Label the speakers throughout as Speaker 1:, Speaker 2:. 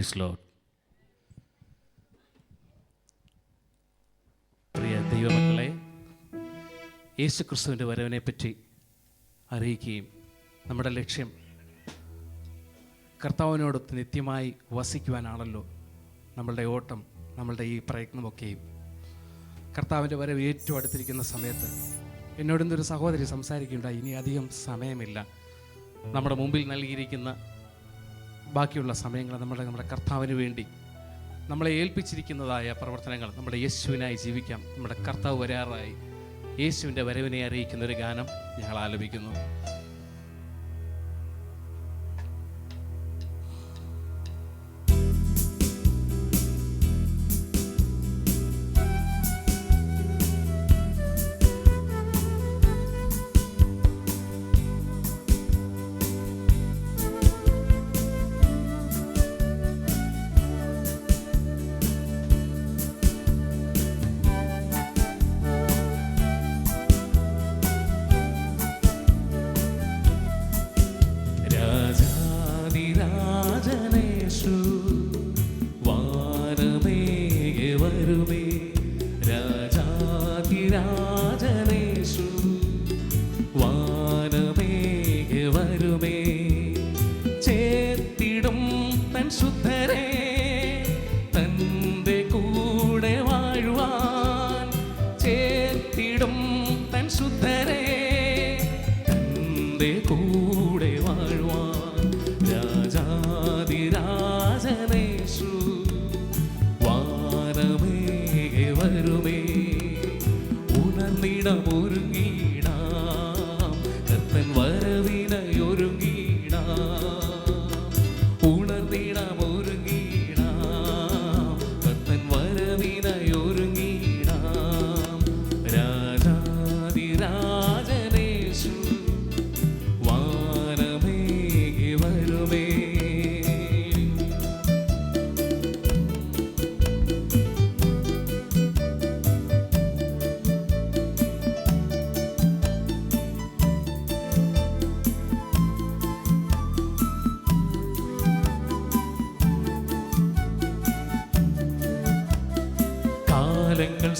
Speaker 1: Praise Lord. പ്രിയ ദൈവമക്കളെ, യേശു ക്രിസ്തുവിൻ്റെ വരവിനെപ്പറ്റി അറിയിക്കുകയും നമ്മുടെ ലക്ഷ്യം കർത്താവിനോടൊത്ത് നിത്യമായി വസിക്കുവാനാണല്ലോ നമ്മളുടെ ഓട്ടം, നമ്മളുടെ ഈ പ്രയത്നമൊക്കെയും. കർത്താവിൻ്റെ വരവ് ഏറ്റവും അടുത്തിരിക്കുന്ന സമയത്ത് എന്നോടൊന്നൊരു സഹോദരി സംസാരിക്കുകയുണ്ടായി. ഇനി അധികം സമയമില്ല, നമ്മുടെ മുമ്പിൽ നൽകിയിരിക്കുന്ന ബാക്കിയുള്ള സമയങ്ങൾ നമ്മുടെ കർത്താവിന് വേണ്ടി നമ്മളെ ഏൽപ്പിച്ചിരിക്കുന്നതായ പ്രവർത്തനങ്ങൾ നമ്മുടെ യേശുവിനായി ജീവിക്കാം. നമ്മുടെ കർത്താവ് വരാറായി. യേശുവിൻ്റെ വരവിനെ അറിയിക്കുന്നൊരു ഗാനം ഞങ്ങൾ ആലപിക്കുന്നു.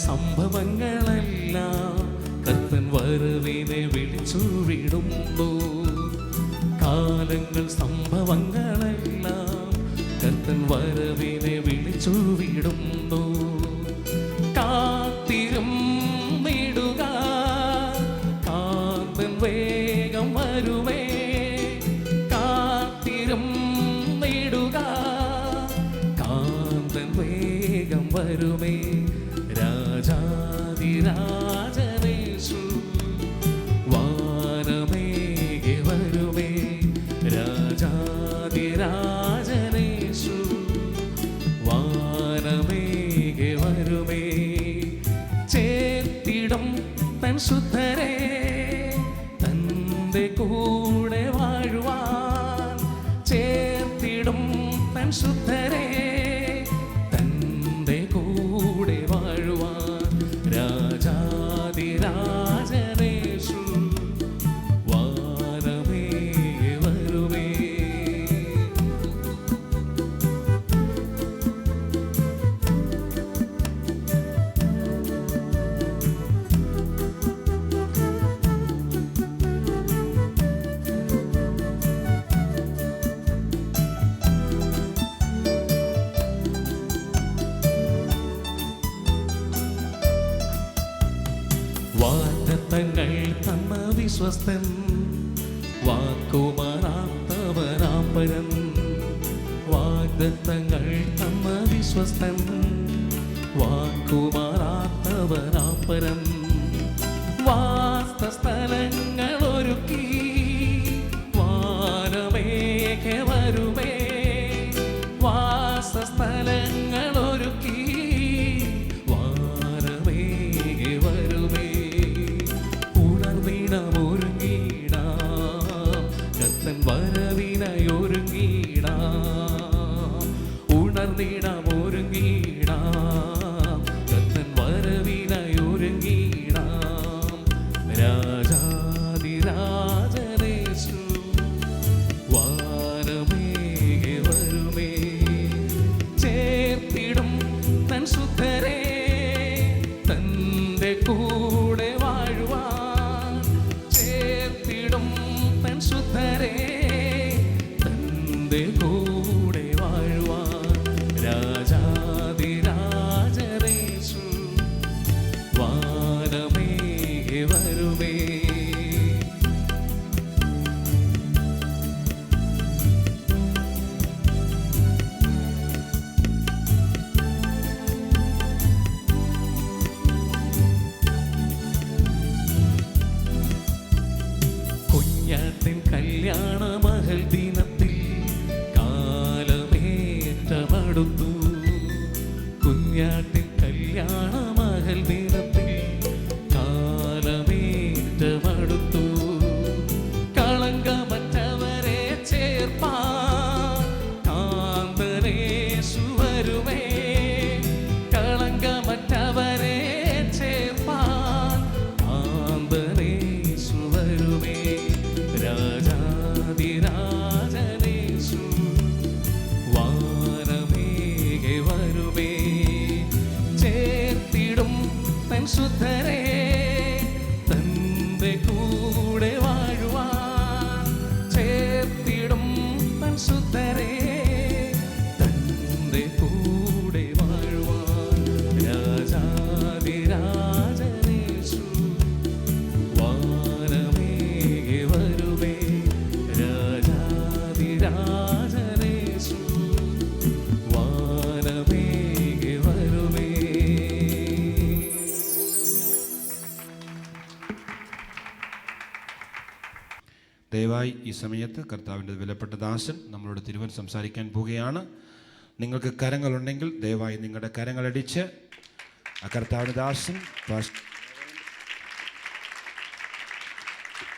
Speaker 1: സംഭവങ്ങളെല്ലാം കർത്തൻ വരവിനെ വിളിച്ചു വിടുന്നു. കാലങ്ങൾ സംഭവങ്ങളെല്ലാം കർത്തൻ വരവിനെ വിളിച്ചു വിടുന്നു. കാത്തിരുന്നിടുക, കാന്തൻ വേഗം വരുമേ. കാത്തിരുന്നിടുക, കാന്തൻ വേഗം വരുമേ. രാജാതിരാജനേശു വാനമേഘെ വരുമേ. രാജാതിരാജനേശു വാനമേഘെ വരുമേ. ചേർത്തിടും തൻ ശുദ്ധരെ തന്റെ കൂടെ വാഴുവാൻ. ചേർത്തിടും തൻ ശുദ്ധരെ തന്റെ കൂടെ വാഴുവാൻ. രാജാതിരാജനേശു വാനമേഘെ വരുമേ. വാഗ്ദത്തങ്ങൾ തന്ന വിശ്വസ്തൻ, വാക്കുമാറാത്തവരാപരൻ. വാഗ്ദത്തങ്ങൾ തന്ന വിശ്വസ്തൻ, വാക്കുമാറാത്തവരാപരൻ. വാസസ്ഥലങ്ങൾ ഒരുക്കി വാനമേഘെ വരുമേ. വാസസ്ഥലങ്ങൾ ഒരുക്കി വാനമേഘെ വരുമേ. ഉണർന്നിടമൊരുങ്ങിടാം, കർത്തൻ വരവിനായൊരുങ്ങിടാം. ഉണർന്നിടമൊരുങ്ങിടാം, കർത്തൻ വരവിനായൊരുങ്ങിടാം. രാജാതിരാജ കൂടെ വാഴുവാൻ ചേർത്തിടും തൻ ശുദ്ധരെ, തന്റെ കൂടെ വാഴുവാൻ രാജാതിരാജനേശു വാനമേകെ വരുമേ. കല്യാണ മഹൽ ദിനത്തിൽ കാലമേറ്റമടുത്തു. കുഞ്ഞാട്ടിൻ കല്യാണ മഹൽ ദിനത്തിൽ കാലമേറ്റമടുത്തു. കളങ്കമറ്റവരെ ചേർപ്പാൻ കാന്തനേശു വരുമേ. കളങ്കമറ്റവരെ ചേർപ്പാൻ കാന്തനേശു വരുമേ. രാജാതിരാജനേശു വാനമേകെ വരുമേ. ചേർത്തിടും തൻ ശുദ്ധരെ, തന്റെ കൂടെ വാഴുവാൻ ചേർത്തിടും തൻ ശുദ്ധരെ, തന്റെ കൂടെ വാഴുവാൻ രാജാതിരാജനേശു വാനമേകെ വരുമേ. രാജാതിരാജനേശു വാനമേകെ വരുമേ.
Speaker 2: ദയവായി ഈ സമയത്ത് കർത്താവിൻ്റെ വിലപ്പെട്ട ദാസൻ നമ്മളോട് തിരുവൻ സംസാരിക്കാൻ പോവുകയാണ്. നിങ്ങൾക്ക് കരങ്ങളുണ്ടെങ്കിൽ ദയവായി നിങ്ങളുടെ കരങ്ങളടിച്ച് ആ കർത്താവിൻ്റെ ദാസൻ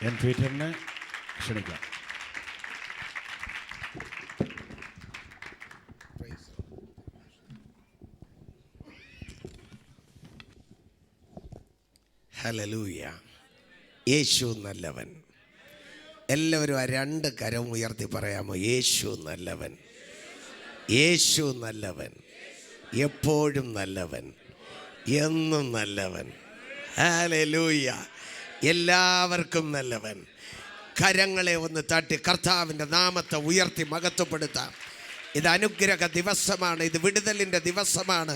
Speaker 2: എൻ പീറ്ററിനെ ക്ഷണിക്കാം.
Speaker 3: ഹല്ലേലൂയ. യേശു നല്ലവൻ. എല്ലാവരും ആ രണ്ട് കരം ഉയർത്തി പറയാമോ? യേശു നല്ലവൻ, യേശു നല്ലവൻ, എപ്പോഴും നല്ലവൻ, എന്നും നല്ലവൻ. ഹല്ലേലൂയ. എല്ലാവർക്കും നല്ലവൻ. കരങ്ങളെ ഒന്ന് തട്ടി കർത്താവിൻ്റെ നാമത്തെ ഉയർത്തി മഹത്വപ്പെടുത്താം. ഇത് അനുഗ്രഹ ദിവസമാണ്, ഇത് വിടുതലിൻ്റെ ദിവസമാണ്,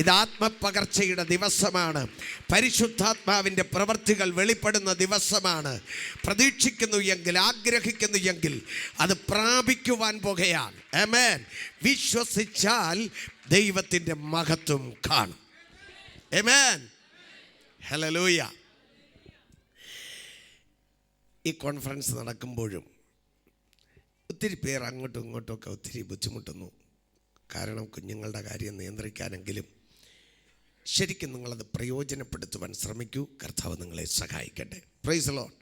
Speaker 3: ഇത് ആത്മപകർച്ചയുടെ ദിവസമാണ്, പരിശുദ്ധാത്മാവിൻ്റെ പ്രവൃത്തികൾ വെളിപ്പെടുന്ന ദിവസമാണ്. പ്രതീക്ഷിക്കുന്നു എങ്കിൽ, ആഗ്രഹിക്കുന്നു എങ്കിൽ അത് പ്രാപിക്കുവാൻ പോകുകയാണ്. ആമേൻ. വിശ്വസിച്ചാൽ ദൈവത്തിൻ്റെ മഹത്വം കാണും. ആമേൻ. ഹല്ലേലൂയ. ഈ കോൺഫറൻസ് നടക്കുമ്പോഴും ഒത്തിരി പേർ അങ്ങോട്ടും ഇങ്ങോട്ടുമൊക്കെ ഒത്തിരി ബുദ്ധിമുട്ടുന്നു. കാരണം കുഞ്ഞുങ്ങളുടെ കാര്യം നിയന്ത്രിക്കാനെങ്കിലും ശരിക്കും നിങ്ങളത് പ്രയോജനപ്പെടുത്തുവാൻ ശ്രമിക്കൂ. കർത്താവ് നിങ്ങളെ സഹായിക്കട്ടെ. Price the Lord.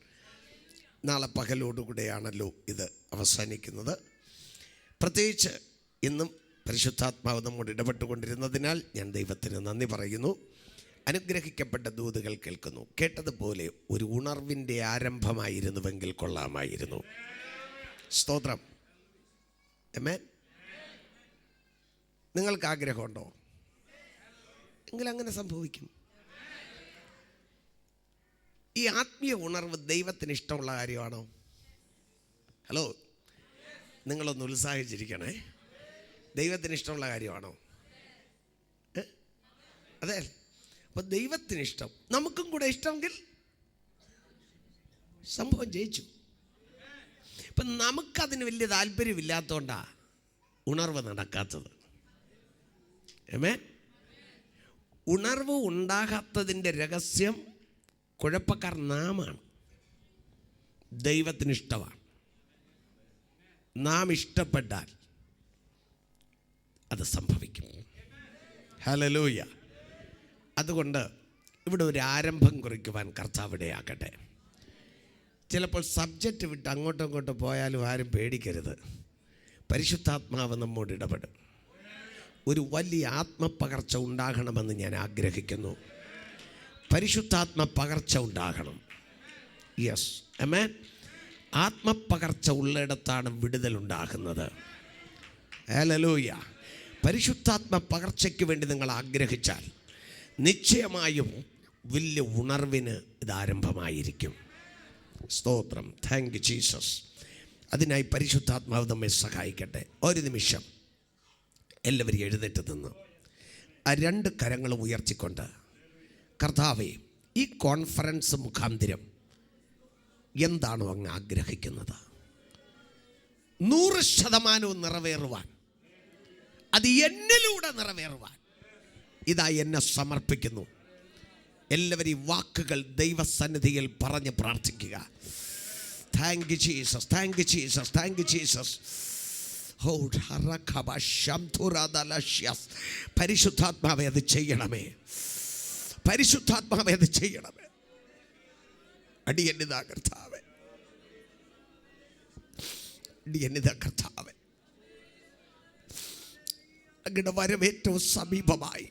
Speaker 3: നാളെ പകലോടുകൂടെയാണല്ലോ ഇത് അവസാനിക്കുന്നത്. പ്രത്യേകിച്ച് ഇന്നും പരിശുദ്ധാത്മാവ് നമ്മോട് ഇടപെട്ടുകൊണ്ടിരുന്നതിനാൽ ഞാൻ ദൈവത്തിന് നന്ദി പറയുന്നു. അനുഗ്രഹിക്കപ്പെട്ട ദൂതുകൾ കേൾക്കുന്നു. കേട്ടതുപോലെ ഒരു ഉണർവിൻ്റെ ആരംഭമായിരുന്നുവെങ്കിൽ കൊള്ളാമായിരുന്നു. സ്തോത്രം. ആമേൻ. നിങ്ങൾക്ക് ആഗ്രഹമുണ്ടോ? എങ്കിൽ അങ്ങനെ സംഭവിക്കും. ഈ ആത്മീയ ഉണർവ് ദൈവത്തിന് ഇഷ്ടമുള്ള കാര്യമാണോ? ഹലോ, നിങ്ങളൊന്ന് ഉത്സാഹിച്ചിരിക്കണേ. ദൈവത്തിന് ഇഷ്ടമുള്ള കാര്യമാണോ? അതെ. അപ്പോൾ ദൈവത്തിന് ഇഷ്ടം, നമുക്കും കൂടെ ഇഷ്ടമെങ്കിൽ സംഭവം ജയിച്ചു. ഇപ്പം നമുക്കതിന് വലിയ താല്പര്യമില്ലാത്തതുകൊണ്ടാണ് ഉണർവ് നടക്കാത്തത്. ആമേൻ. ഉണർവ് ഉണ്ടാകാത്തതിൻ്റെ രഹസ്യം കുഴപ്പക്കാർ നാമാണ്. ദൈവത്തിന് ഇഷ്ടമാണ്. നാം ഇഷ്ടപ്പെട്ടാൽ അത് സംഭവിക്കും. ഹല്ലേലൂയ. അതുകൊണ്ട് ഇവിടെ ഒരു ആരംഭം കുറിക്കുവാൻ കർത്താവ് ഇടയാക്കട്ടെ. ചിലപ്പോൾ സബ്ജക്റ്റ് വിട്ട് അങ്ങോട്ടും ഇങ്ങോട്ടും പോയാലും ആരും പേടിക്കരുത്. പരിശുദ്ധാത്മാവ് നമ്മോട് ഇടപെടും. ഒരു വലിയ ആത്മപകർച്ച ഉണ്ടാകണമെന്ന് ഞാൻ ആഗ്രഹിക്കുന്നു. പരിശുദ്ധാത്മ പകർച്ച ഉണ്ടാകണം. യെസ്, ആമേൻ. ആത്മപകർച്ച ഉള്ളിടത്താണ് വിടുതലുണ്ടാകുന്നത്. ഹല്ലേലൂയ. പരിശുദ്ധാത്മ പകർച്ചയ്ക്ക് വേണ്ടി നിങ്ങൾ ആഗ്രഹിച്ചാൽ നിശ്ചയമായും വലിയ ഉണർവിന് ഇത് ആരംഭമായിരിക്കും. സ്തോത്രം. Thank you Jesus. അതിനായി പരിശുദ്ധാത്മാവ് നമ്മെ സഹായിക്കട്ടെ. ഒരു നിമിഷം എല്ലാവരും എഴുന്നേറ്റ് നിന്ന് ആ 2 കരങ്ങളും ഉയർത്തിക്കൊണ്ട്, കർത്താവേ, ഈ കോൺഫറൻസ് മുഖാന്തരം എന്താണോ അങ്ങ് ആഗ്രഹിക്കുന്നത് 100% നിറവേറുവാൻ, അത് എന്നിലൂടെ നിറവേറുവാൻ ഇതാ എന്നെ സമർപ്പിക്കുന്നു. എല്ലാവരും ഈ വാക്കുകൾ ദൈവസന്നിധിയിൽ പറഞ്ഞ് പ്രാർത്ഥിക്കുക. Thank you Jesus, thank you Jesus, thank you Jesus. പരിശുദ്ധാത്മാവേ അത് ചെയ്യണമേ, പരിശുദ്ധാത്മാവേ അത് ചെയ്യണമേ. അടിയന്നിതാ കർത്താവേ, അടിയന്നിതാ കർത്താവേ. അങ്ങയുടെ വരവേറ്റവും സമീപമായി.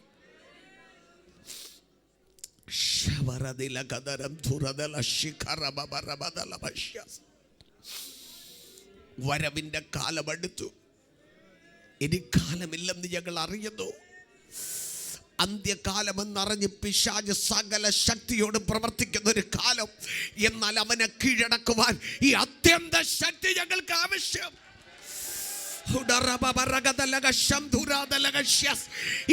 Speaker 3: വരവിൻ്റെ കാലമെടുത്തു. ഇനി കാലമില്ലെന്ന് ഞങ്ങൾ അറിയുന്നു. അന്ത്യകാലമെന്നറിഞ്ഞ് പിശാച് സകല ശക്തിയോട് പ്രവർത്തിക്കുന്ന ഒരു കാലം. എന്നാൽ അവനെ കീഴടക്കുവാൻ ഈ അത്യന്ത ശക്തി ഞങ്ങൾക്ക് ആവശ്യം.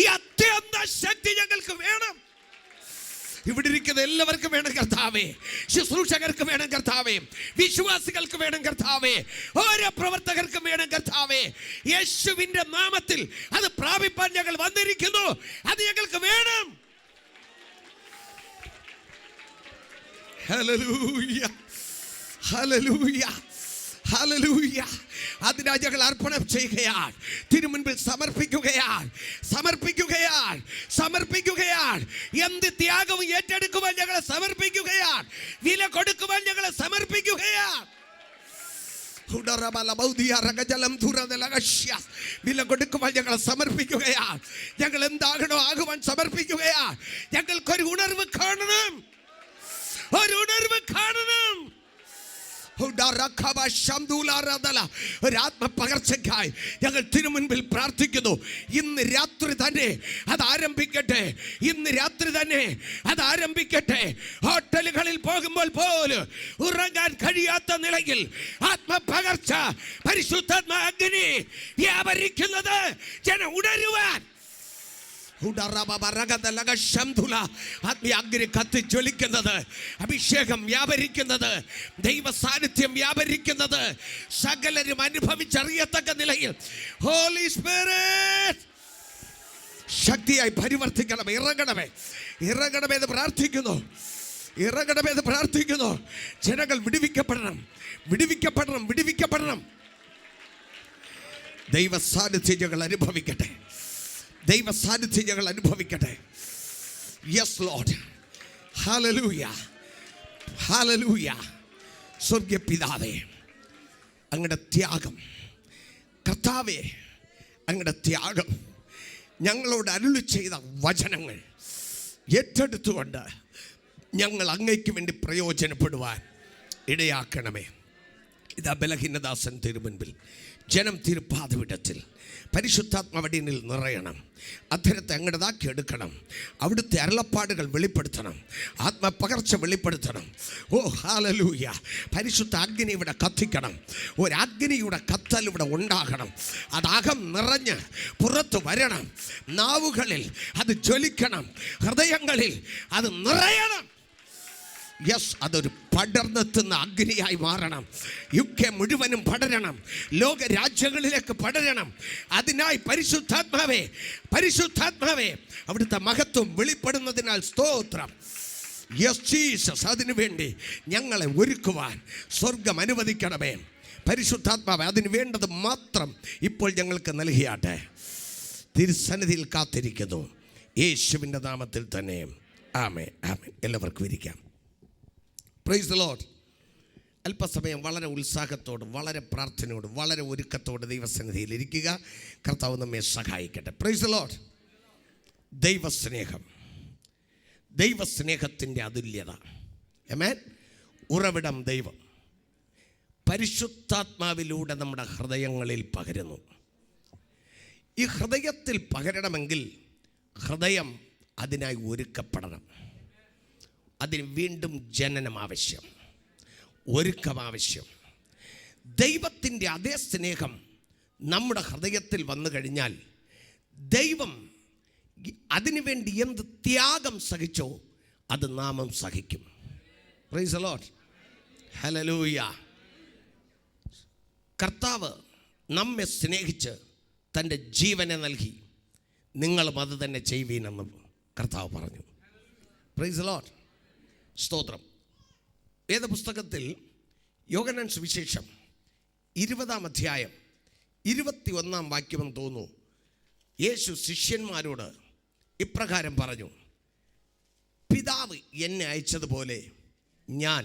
Speaker 3: ഈ അത്യന്ത ശക്തി ഞങ്ങൾക്ക് വേണം. ഇവിടെ ഇരിക്കുന്ന എല്ലാവർക്കും വേണം കർത്താവേ. ശുശ്രൂഷകർക്ക് വേണം കർത്താവേ. വിശ്വാസികൾക്ക് വേണം കർത്താവേ. ഓരോ പ്രവർത്തകർക്കും വേണം കർത്താവേ. യേശുവിന്റെ നാമത്തിൽ അത് പ്രാപിപ്പാൻ ഞങ്ങൾ വന്നിരിക്കുന്നു. അത് ഞങ്ങൾക്ക് വേണം. Hallelujah, hallelujah, hallelujah. അതിനായി ഞങ്ങൾ അർപ്പണം ചെയ്യുകയാണ്, തിരുമുൻപിൽ സമർപ്പിക്കുകയാണ്, സമർപ്പിക്കുകയാണ്, സമർപ്പിക്കുകയാണ്. എന്ത് ത്യാഗവും ഏറ്റെടുക്കുവാൻ ഞങ്ങളെ സമർപ്പിക്കുകയാണ്. വില കൊടുക്കുവാൻ ഞങ്ങളെ സമർപ്പിക്കുകയാണ്. വില കൊടുക്കുവാൻ ഞങ്ങളെ സമർപ്പിക്കുകയാണ്. ഞങ്ങൾ എന്താകണോ ആകുവാൻ സമർപ്പിക്കുകയാണ്. ഞങ്ങൾക്കൊരു ഉണർവ് കാണണം, ഒരു ഉണർവ് കാണണം. ഒരാത്മപകർച്ചയ്ക്കായി ഞങ്ങൾ തിരുമുൻപിൽ പ്രാർത്ഥിക്കുന്നു. ഇന്ന് രാത്രി തന്നെ അത് ആരംഭിക്കട്ടെ, ഇന്ന് രാത്രി തന്നെ അത് ആരംഭിക്കട്ടെ. ഹോട്ടലുകളിൽ പോകുമ്പോൾ പോലും ഉറങ്ങാൻ കഴിയാത്ത നിലയിൽ ആത്മപകർച്ച, പരിശുദ്ധാത്മാ അഗ്നി വ്യാപരിക്കുന്നത് ജനം ഉണരുവാൻ. ആത്മീയാഗ്നി കത്തിജ്വലിക്കുന്നത്, അഭിഷേകം വ്യാപരിക്കുന്നത്, ദൈവ സാന്നിധ്യം വ്യാപരിക്കുന്നത് സകലരും അനുഭവിച്ചറിയത്തക്ക നിലയിൽ ഹോളി സ്പിരിറ്റ് ശക്തിയായി പരിവർത്തിക്കണമേ. ഇറങ്ങണമേ, ഇറങ്ങണമെന്ന് പ്രാർത്ഥിക്കുന്നു, ഇറങ്ങണമെന്ന് പ്രാർത്ഥിക്കുന്നു. ജനങ്ങൾ വിടുവിക്കപ്പെടണം, വിടുവിക്കപ്പെടണം, വിടുവിക്കപ്പെടണം. ദൈവ സാന്നിധ്യം ഞങ്ങൾ അനുഭവിക്കട്ടെ, ദൈവ സാന്നിധ്യം ഞങ്ങൾ അനുഭവിക്കട്ടെ. Yes Lord, hallelujah, hallelujah. സ്വർഗ്ഗീയ പിതാവേ, അങ്ങയുടെ ത്യാഗം, കർത്താവേ, അങ്ങയുടെ ത്യാഗം, ഞങ്ങളോട് അരുളി ചെയ്ത വചനങ്ങൾ ഏറ്റെടുത്തുകൊണ്ട് ഞങ്ങൾ അങ്ങയ്ക്ക് വേണ്ടി പ്രയോജനപ്പെടുവാൻ ഇടയാക്കണമേ. ഇതാ ബലഹീനദാസൻ തിരുമുൻപിൽ, ജനം തിരുപ്പാദപീഠത്തിൽ പരിശുദ്ധാത്മാവടിയിൽ നിറയണം. അധരത്തെ അങ്ങടതാക്കി എടുക്കണം. അവിടുത്തെ അരുളപ്പാടുകൾ വെളിപ്പെടുത്തണം, ആത്മപകർച്ച വെളിപ്പെടുത്തണം. ഓ ഹല്ലേലൂയ. പരിശുദ്ധ അഗ്നി ഇവിടെ കത്തിക്കണം. ഒരഗ്നിയുടെ കത്തൽ ഇവിടെ ഉണ്ടാകണം. അതകം നിറഞ്ഞ് പുറത്ത് വരണം. നാവുകളിൽ അത് ജ്വലിക്കണം, ഹൃദയങ്ങളിൽ അത് നിറയണം. യെസ്, അതൊരു പടർന്നെത്തുന്ന അഗ്നിയായി മാറണം. UK മുഴുവനും പടരണം, ലോക രാജ്യങ്ങളിലേക്ക് പടരണം. അതിനായി പരിശുദ്ധാത്മാവേ, പരിശുദ്ധാത്മാവേ, അവിടുത്തെ മഹത്വം വെളിപ്പെടുന്നതിനാൽ സ്തോത്രം. യെസ് ജീസസ്, അതിനു വേണ്ടി ഞങ്ങളെ ഒരുക്കുവാൻ സ്വർഗം അനുവദിക്കണമേ. പരിശുദ്ധാത്മാവേ, അതിന് വേണ്ടത് മാത്രം ഇപ്പോൾ ഞങ്ങൾക്ക് നൽകിയാട്ടെ. തിരുസന്നിധിയിൽ കാത്തിരിക്കുന്നു, യേശുവിൻ്റെ നാമത്തിൽ തന്നെ. ആമേൻ, ആമേൻ. എല്ലാവർക്കും ഇരിക്കാം. Price the Lord. അല്പസമയം വളരെ ഉത്സാഹത്തോട്, വളരെ പ്രാർത്ഥനയോട്, വളരെ ഒരുക്കത്തോട് ദൈവസന്നിധിയിൽ ഇരിക്കുക. കർത്താവ് നമ്മെ സഹായിക്കട്ടെ. Price the Lord. ദൈവസ്നേഹം, ദൈവസ്നേഹത്തിൻ്റെ അതുല്യത. ആമേൻ. ഉറവിടം ദൈവം പരിശുദ്ധാത്മാവിലൂടെ നമ്മുടെ ഹൃദയങ്ങളിൽ പകരുന്നു. ഈ ഹൃദയത്തിൽ പകരണമെങ്കിൽ ഹൃദയം അതിനായി ഒരുക്കപ്പെടണം. അതിന് വീണ്ടും ജനനം ആവശ്യം, ഒരുക്കം ആവശ്യം. ദൈവത്തിൻ്റെ അതേ സ്നേഹം നമ്മുടെ ഹൃദയത്തിൽ വന്നു കഴിഞ്ഞാൽ ദൈവം അതിനുവേണ്ടി എന്ത് ത്യാഗം സഹിച്ചോ അത് നാമും സഹിക്കും. Price the Lord, hallelujah. കർത്താവ് നമ്മെ സ്നേഹിച്ച് തൻ്റെ ജീവനെ നൽകി, നിങ്ങളും അത് തന്നെ ചെയ്യുവീനെന്ന് കർത്താവ് പറഞ്ഞു. പ്രൈസ് ദി ലോർഡ്, സ്തോത്രം. വേദപുസ്തകത്തിൽ യോഹന്നാൻ സുവിശേഷം 20-ാം അധ്യായം 21-ാം വാക്യമെന്ന് തോന്നുന്നു. യേശു ശിഷ്യന്മാരോട് ഇപ്രകാരം പറഞ്ഞു, പിതാവ് എന്നെ അയച്ചതുപോലെ ഞാൻ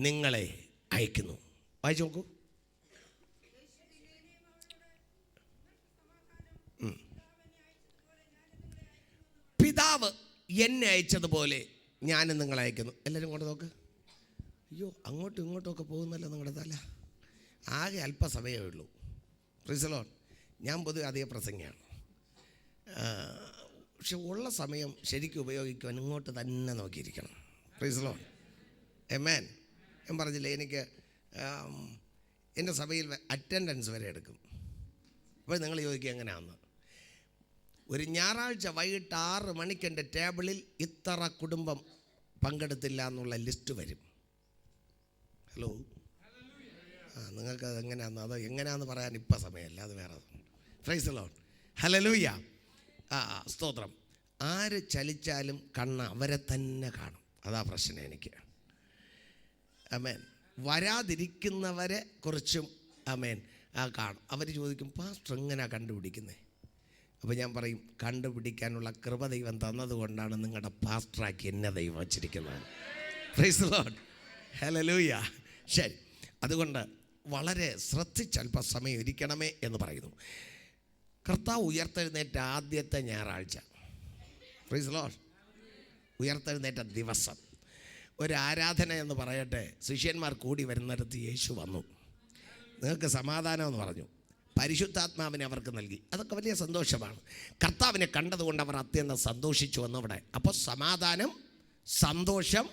Speaker 3: നിങ്ങളെ അയക്കുന്നു. വായിച്ചു നോക്കൂ. പിതാവ് എന്നെ അയച്ചതുപോലെ ഞാൻ നിങ്ങളെ അയക്കുന്നു. എല്ലാവരും കൊണ്ട് നോക്ക്. അയ്യോ, അങ്ങോട്ടും ഇങ്ങോട്ടും ഒക്കെ പോകുന്നല്ലോ നിങ്ങളുടെ തല. ആകെ അല്പസമയമേ ഉള്ളൂ. Price the Lord. ഞാൻ പൊതുവെ അധിക പ്രസംഗിയാണ്, പക്ഷെ ഉള്ള സമയം ശരിക്കും ഉപയോഗിക്കുവാൻ ഇങ്ങോട്ട് തന്നെ നോക്കിയിരിക്കണം. പ്രൈസ് ദി ലോർഡ്, ആമേൻ. ഞാൻ പറഞ്ഞില്ലേ, എനിക്ക് എൻ്റെ സഭയിൽ അറ്റൻഡൻസ് വരെ എടുക്കും. അപ്പോൾ നിങ്ങൾ ചോദിക്കുക എങ്ങനെയാണെന്ന്. ഒരു ഞായറാഴ്ച വൈകിട്ട് 6 മണിക്ക് എൻ്റെ ടേബിളിൽ ഇത്ര കുടുംബം പങ്കെടുത്തില്ല എന്നുള്ള ലിസ്റ്റ് വരും. ഹലോ, നിങ്ങൾക്ക് അത് എങ്ങനെയാണെന്ന്, അത് എങ്ങനെയാണെന്ന് പറയാൻ ഇപ്പം സമയമല്ല, അത് വേറെ. Price the Lord, hallelujah. സ്തോത്രം. ആര് ചലിച്ചാലും കണ്ണ് അവരെ തന്നെ കാണും. അതാ പ്രശ്നം എനിക്ക്. ആമേൻ. വരാതിരിക്കുന്നവരെ കുറിച്ചും ആമേൻ കാണും. അവർ ചോദിക്കും, പാസ്റ്റർ എങ്ങനെയാണ് കണ്ടുപിടിക്കുന്നത്? അപ്പോൾ ഞാൻ പറയും, കണ്ടുപിടിക്കാനുള്ള കൃപ ദൈവം തന്നതുകൊണ്ടാണ് നിങ്ങളുടെ പാസ്റ്ററാക്കി എന്നെ ദൈവം വച്ചിരിക്കുന്നത്. Price the Lord, hallelujah. ശരി, അതുകൊണ്ട് വളരെ ശ്രദ്ധിച്ച് അല്പസമയം ഇരിക്കണമേ എന്ന് പറയുന്നു. കർത്താവ് ഉയർത്തെഴുന്നേറ്റ ആദ്യത്തെ ഞായറാഴ്ച, പ്രൈസ് ദി ലോർഡ്, ഉയർത്തെഴുന്നേറ്റ ദിവസം ഒരു ആരാധന എന്ന് പറയട്ടെ, ശിഷ്യന്മാർ കൂടി വരുന്നിടത്ത് യേശു വന്നു. നിങ്ങൾക്ക് സമാധാനം എന്ന് പറഞ്ഞു, പരിശുദ്ധാത്മാവിനെ അവർക്ക് നൽകി. അതൊക്കെ വലിയ സന്തോഷമാണ്. കർത്താവിനെ കണ്ടതുകൊണ്ട് അവർ അത്യന്തം സന്തോഷിച്ചു വന്നവിടെ. അപ്പോൾ സമാധാനം, സന്തോഷം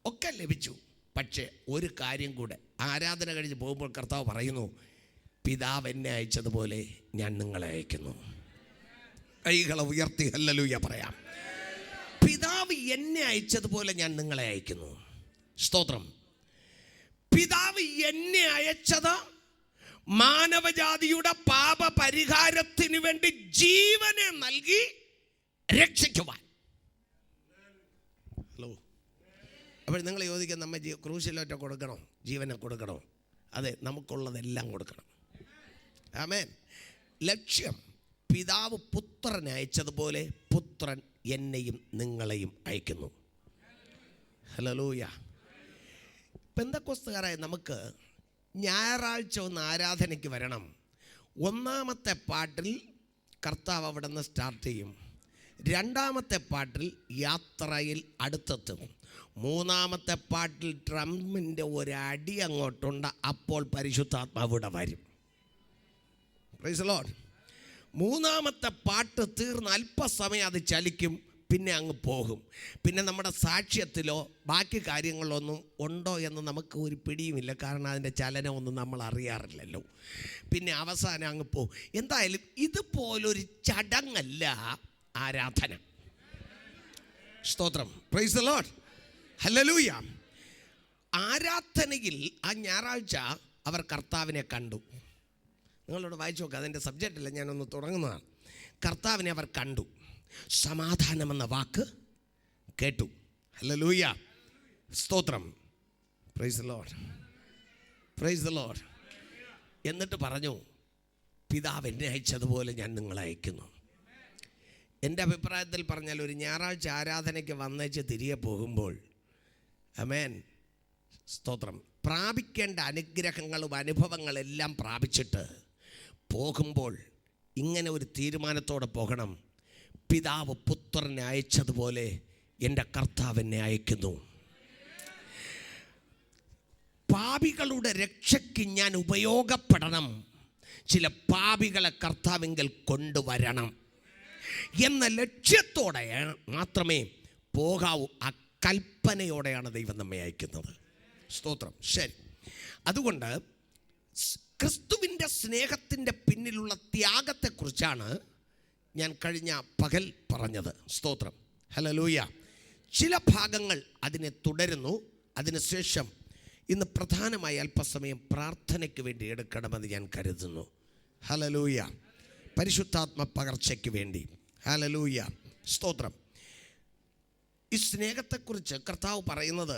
Speaker 3: ഒക്കെ ലഭിച്ചു. പക്ഷേ ഒരു കാര്യം കൂടെ, ആരാധന കഴിഞ്ഞ് പോകുമ്പോൾ കർത്താവ് പറയുന്നു, പിതാവ് എന്നെ അയച്ചതുപോലെ ഞാൻ നിങ്ങളെ അയക്കുന്നു. കൈകളെ ഉയർത്തി ഹല്ലേലൂയ പറയാം. പിതാവ് എന്നെ അയച്ചതുപോലെ ഞാൻ നിങ്ങളെ അയക്കുന്നു. സ്തോത്രം. പിതാവ് എന്നെ അയച്ചത് മാനവജാതിയുടെ പാപപരിഹാരത്തിന് വേണ്ടി ജീവനെ നൽകി രക്ഷിക്കുവാൻ. ഹലോ, അപ്പോൾ നിങ്ങൾ ചോദിക്കുക, നമ്മ ക്രൂശിലൊറ്റ കൊടുക്കണോ, ജീവനെ കൊടുക്കണോ? അതെ, നമുക്കുള്ളതെല്ലാം കൊടുക്കണം. ആമേൻ. ലക്ഷ്യം, പിതാവ് പുത്രനെ അയച്ചതുപോലെ പുത്രൻ എന്നെയും നിങ്ങളെയും അയക്കുന്നു. ഹല്ലേലൂയ. പെന്തക്കോസ്തുകാരായ നമുക്ക് ഞായറാഴ്ച ഒന്ന് ആരാധനയ്ക്ക് വരണം. 1-ാമത്തെ പാട്ടിൽ കർത്താവ് അവിടെ നിന്ന് സ്റ്റാർട്ട് ചെയ്യും. 2-ാമത്തെ പാട്ടിൽ യാത്രയിൽ അടുത്തെത്തും. 3-ാമത്തെ പാട്ടിൽ ഡ്രമ്മിൻ്റെ ഒരടി അങ്ങോട്ടുണ്ട്, അപ്പോൾ പരിശുദ്ധാത്മാവ് ഇവിടെ വരും. Price the Lord. 3-ാമത്തെ പാട്ട് തീർന്ന് അല്പസമയം അത് ചലിക്കും, പിന്നെ അങ്ങ് പോകും. പിന്നെ നമ്മുടെ സാക്ഷ്യത്തിലോ ബാക്കി കാര്യങ്ങളൊന്നും ഉണ്ടോ എന്ന് നമുക്ക് ഒരു പിടിയുമില്ല, കാരണം അതിൻ്റെ ചലനമൊന്നും നമ്മൾ അറിയാറില്ലല്ലോ. പിന്നെ അവസാനം അങ്ങ് പോകും. എന്തായാലും ഇതുപോലൊരു ചടങ്ങല്ല ആരാധന. സ്തോത്രം. Price the Lord, hallelujah. ആരാധനയിൽ ആ ഞായറാഴ്ച അവർ കർത്താവിനെ കണ്ടു. നിങ്ങളോട് വായിച്ചു നോക്കുക, അതിൻ്റെ സബ്ജക്റ്റില്ല, ഞാനൊന്ന് തുടങ്ങുന്നതാണ്. കർത്താവിനെ അവർ കണ്ടു, സമാധാനമെന്ന വാക്ക് കേട്ടു. ഹല്ലേലൂയ, സ്തോത്രം. Price the Lord, praise the Lord. എന്നിട്ട് പറഞ്ഞു, പിതാവ് എന്നെ അയച്ചതുപോലെ ഞാൻ നിങ്ങളെ അയക്കുന്നു. എൻ്റെ അഭിപ്രായത്തിൽ പറഞ്ഞാൽ ഒരു ഞായറാഴ്ച ആരാധനയ്ക്ക് വന്നേച്ച് തിരികെ പോകുമ്പോൾ, ആമേൻ, സ്തോത്രം, പ്രാപിക്കേണ്ട അനുഗ്രഹങ്ങളും അനുഭവങ്ങളെല്ലാം പ്രാപിച്ചിട്ട് പോകുമ്പോൾ ഇങ്ങനെ ഒരു തീരുമാനത്തോടെ പോകണം, പിതാവ് പുത്രനെ അയച്ചതുപോലെ എൻ്റെ കർത്താവിനെ അയക്കുന്നു. പാപികളുടെ രക്ഷയ്ക്ക് ഞാൻ ഉപയോഗപ്പെടണം, ചില പാപികളെ കർത്താവിങ്കൽ കൊണ്ടുവരണം എന്ന ലക്ഷ്യത്തോടെ മാത്രമേ പോകാവൂ. ആ കൽപ്പനയോടെയാണ് ദൈവം നമ്മെ അയക്കുന്നത്. സ്തോത്രം. ശരി, അതുകൊണ്ട് ക്രിസ്തുവിൻ്റെ സ്നേഹത്തിൻ്റെ പിന്നിലുള്ള ത്യാഗത്തെക്കുറിച്ചാണ് ഞാൻ കഴിഞ്ഞ പകൽ പറഞ്ഞത്. സ്തോത്രം. ഹല്ലേലൂയ. ചില ഭാഗങ്ങൾ അതിനെ തുടരുന്നു. അതിനുശേഷം ഇന്ന് പ്രധാനമായി അല്പസമയം പ്രാർത്ഥനയ്ക്ക് വേണ്ടി എടുക്കണമെന്ന് ഞാൻ കരുതുന്നു. ഹല്ലേലൂയ. പരിശുദ്ധാത്മ പകർച്ചയ്ക്ക് വേണ്ടി. ഹല്ലേലൂയ. സ്തോത്രം. ഈ സ്നേഹത്തെക്കുറിച്ച് കർത്താവ് പറയുന്നത്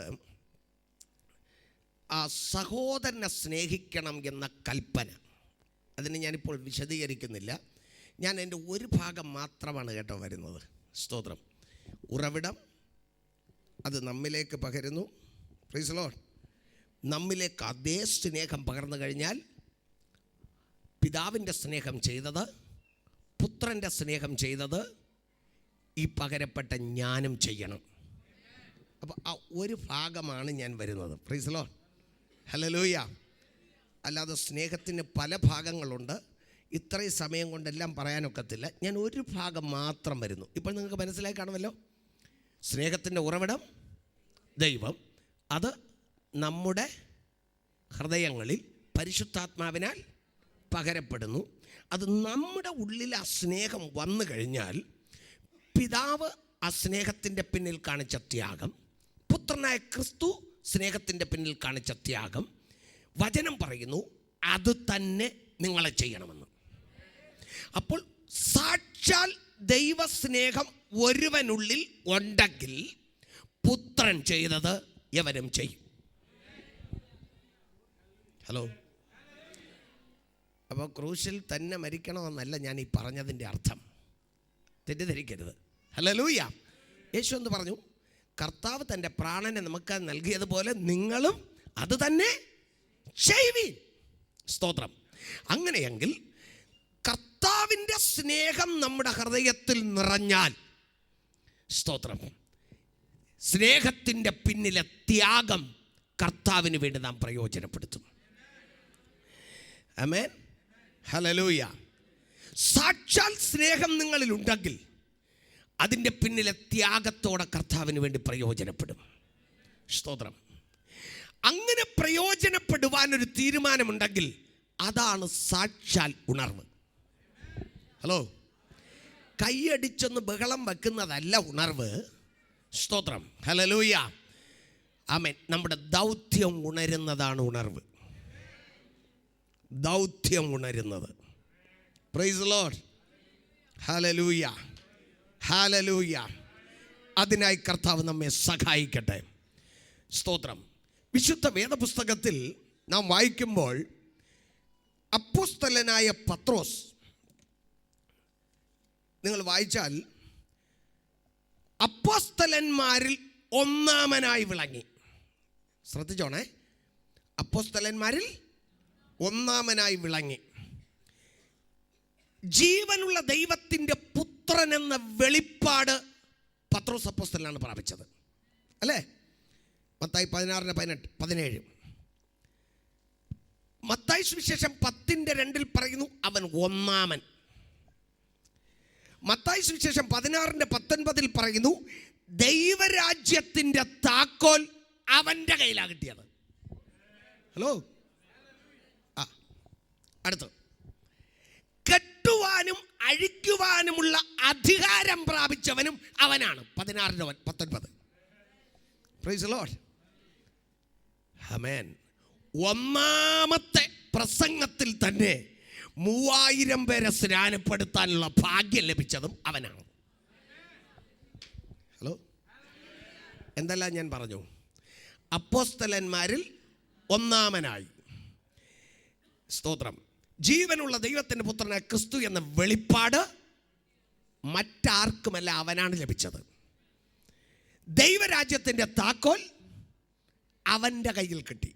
Speaker 3: ആ സഹോദരനെ സ്നേഹിക്കണം എന്ന കൽപ്പന. അതിന് ഞാനിപ്പോൾ വിശദീകരിക്കുന്നില്ല. ഞാൻ എൻ്റെ ഒരു ഭാഗം മാത്രമാണ് കേട്ടോ വരുന്നത്. സ്തോത്രം. ഉറവിടം അത് നമ്മിലേക്ക് പകരുന്നു. Price the Lord. നമ്മിലേക്ക് അതേ സ്നേഹം പകർന്നു കഴിഞ്ഞാൽ പിതാവിൻ്റെ സ്നേഹം ചെയ്തത്, പുത്രൻ്റെ സ്നേഹം ചെയ്തത് ഈ പകരപ്പെട്ട ഞാനും ചെയ്യണം. അപ്പോൾ ആ ഒരു ഭാഗമാണ് ഞാൻ വരുന്നത്. Price the Lord. ഹല്ലേലൂയ. അല്ലാതെ സ്നേഹത്തിന് പല ഭാഗങ്ങളുണ്ട്. ഇത്രയും സമയം കൊണ്ടെല്ലാം പറയാനൊക്കത്തില്ല. ഞാൻ ഒരു ഭാഗം മാത്രം വരുന്നു. ഇപ്പോൾ നിങ്ങൾക്ക് മനസ്സിലായി കാണുമല്ലോ. സ്നേഹത്തിൻ്റെ ഉറവിടം ദൈവം, അത് നമ്മുടെ ഹൃദയങ്ങളിൽ പരിശുദ്ധാത്മാവിനാൽ പകരപ്പെടുന്നു. അത് നമ്മുടെ ഉള്ളിൽ ആ സ്നേഹം വന്നു കഴിഞ്ഞാൽ പിതാവ് ആ സ്നേഹത്തിൻ്റെ പിന്നിൽ കാണിച്ച ത്യാഗം, പുത്രനായ ക്രിസ്തു സ്നേഹത്തിൻ്റെ പിന്നിൽ കാണിച്ച ത്യാഗം, വചനം പറയുന്നു അത് തന്നെ നിങ്ങളെ ചെയ്യണമെന്ന്. അപ്പോൾ സാക്ഷാൽ ദൈവസ്നേഹം ഒരുവനുള്ളിൽ ഉണ്ടെങ്കിൽ പുത്രൻ ചെയ്തത് യവനും ചെയ്യും. ഹലോ. അപ്പോൾ ക്രൂശിൽ തന്നെ മരിക്കണമെന്നല്ല ഞാൻ ഈ പറഞ്ഞതിൻ്റെ അർത്ഥം. തെറ്റിദ്ധരിക്കരുത്. ഹല്ലേലൂയ. യേശു എന്ന് പറഞ്ഞു, കർത്താവ് തൻ്റെ പ്രാണനെ നമുക്ക് നൽകിയതുപോലെ നിങ്ങളും അത് തന്നെ ചെയ്യുവീൻ. സ്തോത്രം. അങ്ങനെയെങ്കിൽ കർത്താവിൻ്റെ സ്നേഹം നമ്മുടെ ഹൃദയത്തിൽ നിറഞ്ഞാൽ, സ്തോത്രം, സ്നേഹത്തിൻ്റെ പിന്നിലെ ത്യാഗം കർത്താവിന് വേണ്ടി നാം പ്രയോജനപ്പെടുത്തും. ആമേൻ. ഹല്ലേലൂയ. സാക്ഷാൽ സ്നേഹം നിങ്ങളിലുണ്ടെങ്കിൽ അതിൻ്റെ പിന്നിലെ ത്യാഗത്തോടെ കർത്താവിന് വേണ്ടി പ്രയോജനപ്പെടും. സ്തോത്രം. അങ്ങനെ പ്രയോജനപ്പെടുവാനൊരു തീരുമാനമുണ്ടെങ്കിൽ അതാണ് സാക്ഷാൽ ഉണർവ്. ഹലോ. കൈയടിച്ചൊന്ന് ബഹളം വെക്കുന്നതല്ല ഉണർവ്. സ്തോത്രം. ഹല്ലേലൂയ. ആമേൻ. നമ്മുടെ ദൗത്യം ഉണരുന്നതാണ് ഉണർവ്. ദൗത്യം ഉണരുന്നത്. Praise the Lord. Hallelujah. Hallelujah. അതിനായി കർത്താവ് നമ്മെ സഹായിക്കട്ടെ. സ്തോത്രം. വിശുദ്ധ വേദപുസ്തകത്തിൽ നാം വായിക്കുമ്പോൾ അപ്പോസ്തലനായ പത്രോസ്, നിങ്ങൾ വായിച്ചാൽ അപ്പോസ്തലന്മാരിൽ ഒന്നാമനായി വിളങ്ങി. ശ്രദ്ധിച്ചോണേ. അപ്പോസ്തലന്മാരിൽ ഒന്നാമനായി വിളങ്ങി. ജീവനുള്ള ദൈവത്തിൻ്റെ പുത്രൻ എന്ന വെളിപ്പാട് പത്രോസ് അപ്പോസ്തലനാണ് പ്രാപിച്ചത്. അല്ലേ? മത്തായി 16:17. മത്തായി സുവിശേഷം 10:2 പറയുന്നു അവൻ ഒന്നാമൻ. മത്തായി സുവിശേഷം 16:19 പറയുന്നു ദൈവരാജ്യത്തിൻ്റെ താക്കോൽ അവൻ്റെ കയ്യിലാണ് കിട്ടിയത്. ഹലോ. അടുത്ത്, കെട്ടുവാനും അഴിക്കുവാനുമുള്ള അധികാരം പ്രാപിച്ചവനും അവനാണ്. 16:19. Praise the Lord. ആമേൻ. ഒന്നാമത്തെ പ്രസംഗത്തിൽ തന്നെ 3000 പേരെ സ്നാനപ്പെടുത്താനുള്ള ഭാഗ്യം ലഭിച്ചതും അവനാണ്. ഹലോ. എന്തെല്ലാം ഞാൻ പറഞ്ഞു? അപ്പോസ്തലന്മാരിൽ ഒന്നാമനായി. സ്തോത്രം. ജീവനുള്ള ദൈവത്തിൻ്റെ പുത്രനായ ക്രിസ്തു എന്ന വെളിപ്പാട് മറ്റാർക്കുമല്ല, അവനാണ് ലഭിച്ചത്. ദൈവരാജ്യത്തിൻ്റെ താക്കോൽ അവൻ്റെ കയ്യിൽ കിട്ടി.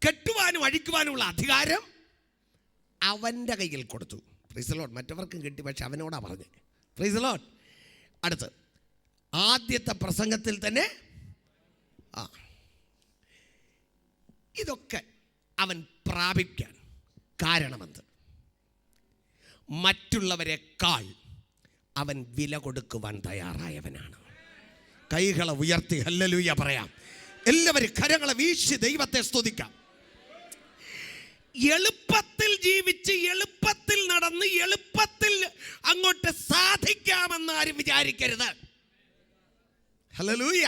Speaker 3: കെട്ടുവാനും അഴിക്കുവാനുമുള്ള അധികാരം അവൻ്റെ കയ്യിൽ കൊടുത്തു. Price the Lord. മറ്റവർക്കും കിട്ടി, പക്ഷെ അവനോടാ പറഞ്ഞത്. Price the Lord. അടുത്ത്, ആദ്യത്തെ പ്രസംഗത്തിൽ തന്നെ ഇതൊക്കെ അവൻ പ്രാപിക്കാൻ കാരണമെന്ത്? മറ്റുള്ളവരെക്കാൾ അവൻ വില കൊടുക്കുവാൻ തയ്യാറായവനാണ്. കൈകളെ ഉയർത്തി ഹല്ലേലൂയ പറയാം. എല്ലാവരും കരങ്ങളെ വീശി ദൈവത്തെ സ്തുതിക്കാം. എളുപ്പത്തിൽ ജീവിച്ച് എളുപ്പത്തിൽ നടന്ന് എളുപ്പത്തിൽ അങ്ങോട്ട് സാധിക്കാമെന്ന് ആരും വിചാരിക്കരുത്. ഹല്ലേലൂയ.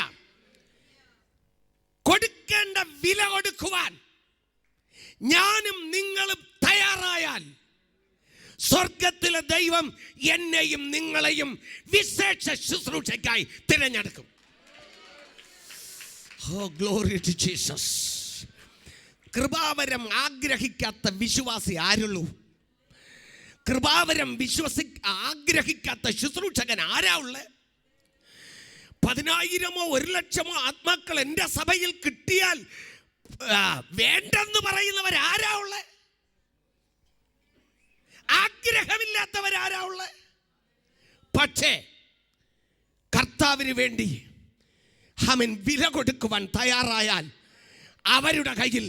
Speaker 3: കൊടുക്കേണ്ട വില കൊടുക്കുവാൻ ഞാനും നിങ്ങളും തയ്യാറായാൽ സ്വർഗത്തിലെ ദൈവം എന്നെയും നിങ്ങളെയും വിശേഷ ശുശ്രൂഷയ്ക്കായി തിരഞ്ഞെടുക്കും. Oh, glory to Jesus. കൃപാവരം ആഗ്രഹിക്കാത്ത വിശ്വാസി ആരുള്ളൂ? കൃപാവരം ആഗ്രഹിക്കാത്ത ശുശ്രൂഷകൻ ആരാ ഉള്ളത്? 10,000-ഓ 1,00,000-ഓ ആത്മാക്കൾ എൻ്റെ സഭയിൽ കിട്ടിയാൽ വേണ്ടെന്ന് പറയുന്നവരാരാ ഉള്ളത്? ആഗ്രഹമില്ലാത്തവരാരാ ഉള്ളത്? പക്ഷേ കർത്താവിന് വേണ്ടി വില കൊടുക്കുവാൻ തയ്യാറായാൽ അവരുടെ കയ്യിൽ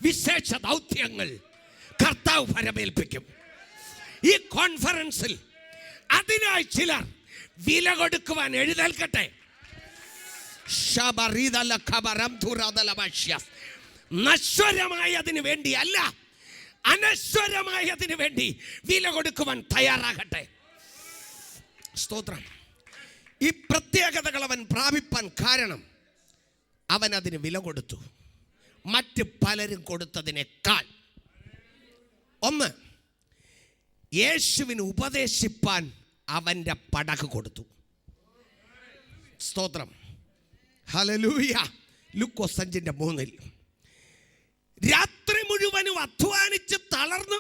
Speaker 3: വിശേഷ ദൗത്യങ്ങൾ കർത്താവ് ഫലമേൽപ്പിക്കും. ഈ കോൺഫറൻസിൽ അതിനായി ചിലർ വില കൊടുക്കുവാൻ എഴുന്നേൽക്കട്ടെ. നശ്വരമായതിനു വേണ്ടി അല്ല, അനശ്വരമായതിനു വേണ്ടി വില കൊടുക്കുവാൻ തയ്യാറാകട്ടെ. സ്തോത്രം. ഈ പ്രത്യേകതകൾ അവൻ പ്രാപിപ്പാൻ കാരണം അവൻ അതിന് വില കൊടുത്തു, മറ്റ് പലരും കൊടുത്തതിനേക്കാൾ. ഒന്ന്, യേശുവിന് ഉപദേശിപ്പാൻ അവൻ്റെ പടക് കൊടുത്തു. സ്തോത്രം. ഹല്ലേലൂയ. ലൂക്കോസ് 5:3 രാത്രി മുഴുവനും അധ്വാനിച്ച് തളർന്ന്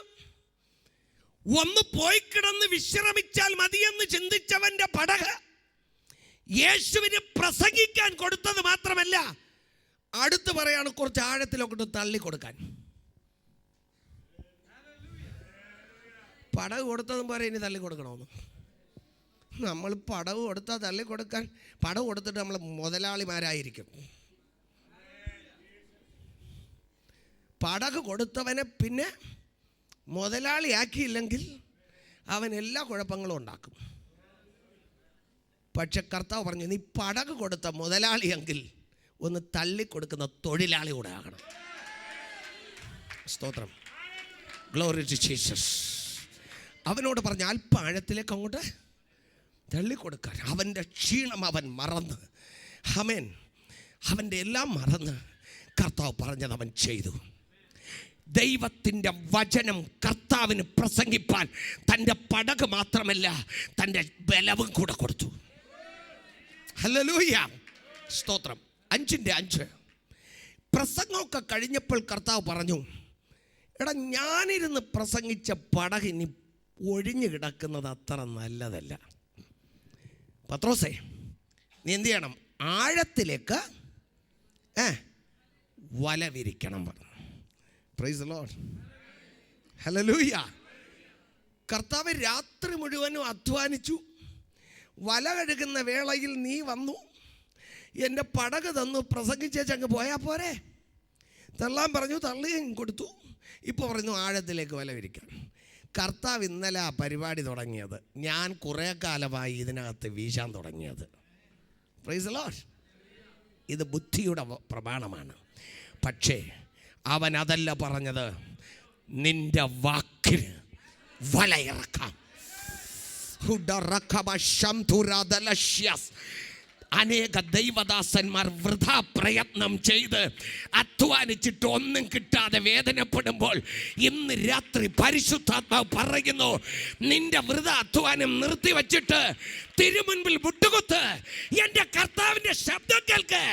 Speaker 3: ഒന്ന് പോയി കിടന്ന് വിശ്രമിച്ചാൽ മതിയെന്ന് ചിന്തിച്ചവന്റെ പടക് യേശുവിന് പ്രസംഗിക്കാൻ കൊടുത്തത് മാത്രമല്ല, അടുത്ത് പറയാണ് കുറച്ച് ആഴത്തിലൊക്കെ തള്ളി കൊടുക്കാൻ. പടവ് കൊടുത്തതും പോലെ ഇനി തള്ളി കൊടുക്കണമെന്ന്. നമ്മൾ പടവ് കൊടുത്താൽ തള്ളി കൊടുക്കാൻ, പടവ് കൊടുത്തിട്ട് നമ്മൾ മുതലാളിമാരായിരിക്കും. പടക് കൊടുത്തവനെ പിന്നെ മുതലാളിയാക്കിയില്ലെങ്കിൽ അവൻ എല്ലാ കുഴപ്പങ്ങളും ഉണ്ടാക്കും. പക്ഷെ കർത്താവ് പറഞ്ഞു, നീ പടക് കൊടുത്ത മുതലാളിയെങ്കിൽ ഒന്ന് തള്ളിക്കൊടുക്കുന്ന തൊഴിലാളി കൂടെ ആകണം. സ്തോത്രം. Glory to Jesus. അവനോട് പറഞ്ഞ അല്പ ആഴത്തിലേക്ക് അങ്ങോട്ട് തള്ളിക്കൊടുക്കാൻ. അവൻ്റെ ക്ഷീണം അവൻ മറന്ന്, ആമേൻ, അവൻ്റെ എല്ലാം മറന്ന് കർത്താവ് പറഞ്ഞത് അവൻ ചെയ്തു. ദൈവത്തിൻ്റെ വചനം കർത്താവിന് പ്രസംഗിപ്പാൻ തൻ്റെ പടക് മാത്രമല്ല, തൻ്റെ ബലവും കൂടെ കൊടുത്തു. ഹല്ലേലൂയ. സ്തോത്രം. 5:5 പ്രസംഗമൊക്കെ കഴിഞ്ഞപ്പോൾ കർത്താവ് പറഞ്ഞു, എടാ, ഞാനിരുന്ന് പ്രസംഗിച്ച പടക് ഇനി ഒഴിഞ്ഞു കിടക്കുന്നത് അത്ര നല്ലതല്ല. പത്രോസേ, നീ എന്ത് ചെയ്യണം? ആഴത്തിലേക്ക് വല വിരിക്കണം പറഞ്ഞു. Price the Lord. ഹല്ലേലൂയ. കർത്താവ് രാത്രി മുഴുവനും അധ്വാനിച്ചു. വല കഴുകുന്ന വേളയിൽ നീ വന്നു, എൻ്റെ പടക് തന്നു, പ്രസംഗിച്ചങ്ങ് പോയാൽ പോരെ? തള്ളാൻ പറഞ്ഞു, തള്ളിയും കൊടുത്തു. ഇപ്പോൾ പറഞ്ഞു ആഴത്തിലേക്ക് വല വിരിക്കാൻ. കർത്താവ് ഇന്നലെ ആ പരിപാടി തുടങ്ങിയത്, ഞാൻ കുറേ കാലമായി ഇതിനകത്ത് വീശാൻ തുടങ്ങിയത്. Price the Lord. ഇത് ബുദ്ധിയുടെ പ്രമാണമാണ്. പക്ഷേ അവൻ അതല്ല പറഞ്ഞത്, നിന്റെ വാക്കിന് വലയിറക്കാം. അനേക ദൈവദാസന്മാർ വൃഥാ പ്രയത്നം ചെയ്ത് അധ്വാനിച്ചിട്ട് ഒന്നും കിട്ടാതെ വേദനപ്പെടുമ്പോൾ ഇന്ന് രാത്രി പരിശുദ്ധാത്മാവ് പറയുന്നു, നിന്റെ വൃഥാ അധ്വാനം നിർത്തിവെച്ചിട്ട് തിരുമുൻപിൽ മുട്ടുകുത്ത്, എൻ്റെ കർത്താവിൻ്റെ ശബ്ദം കേൾക്ക്,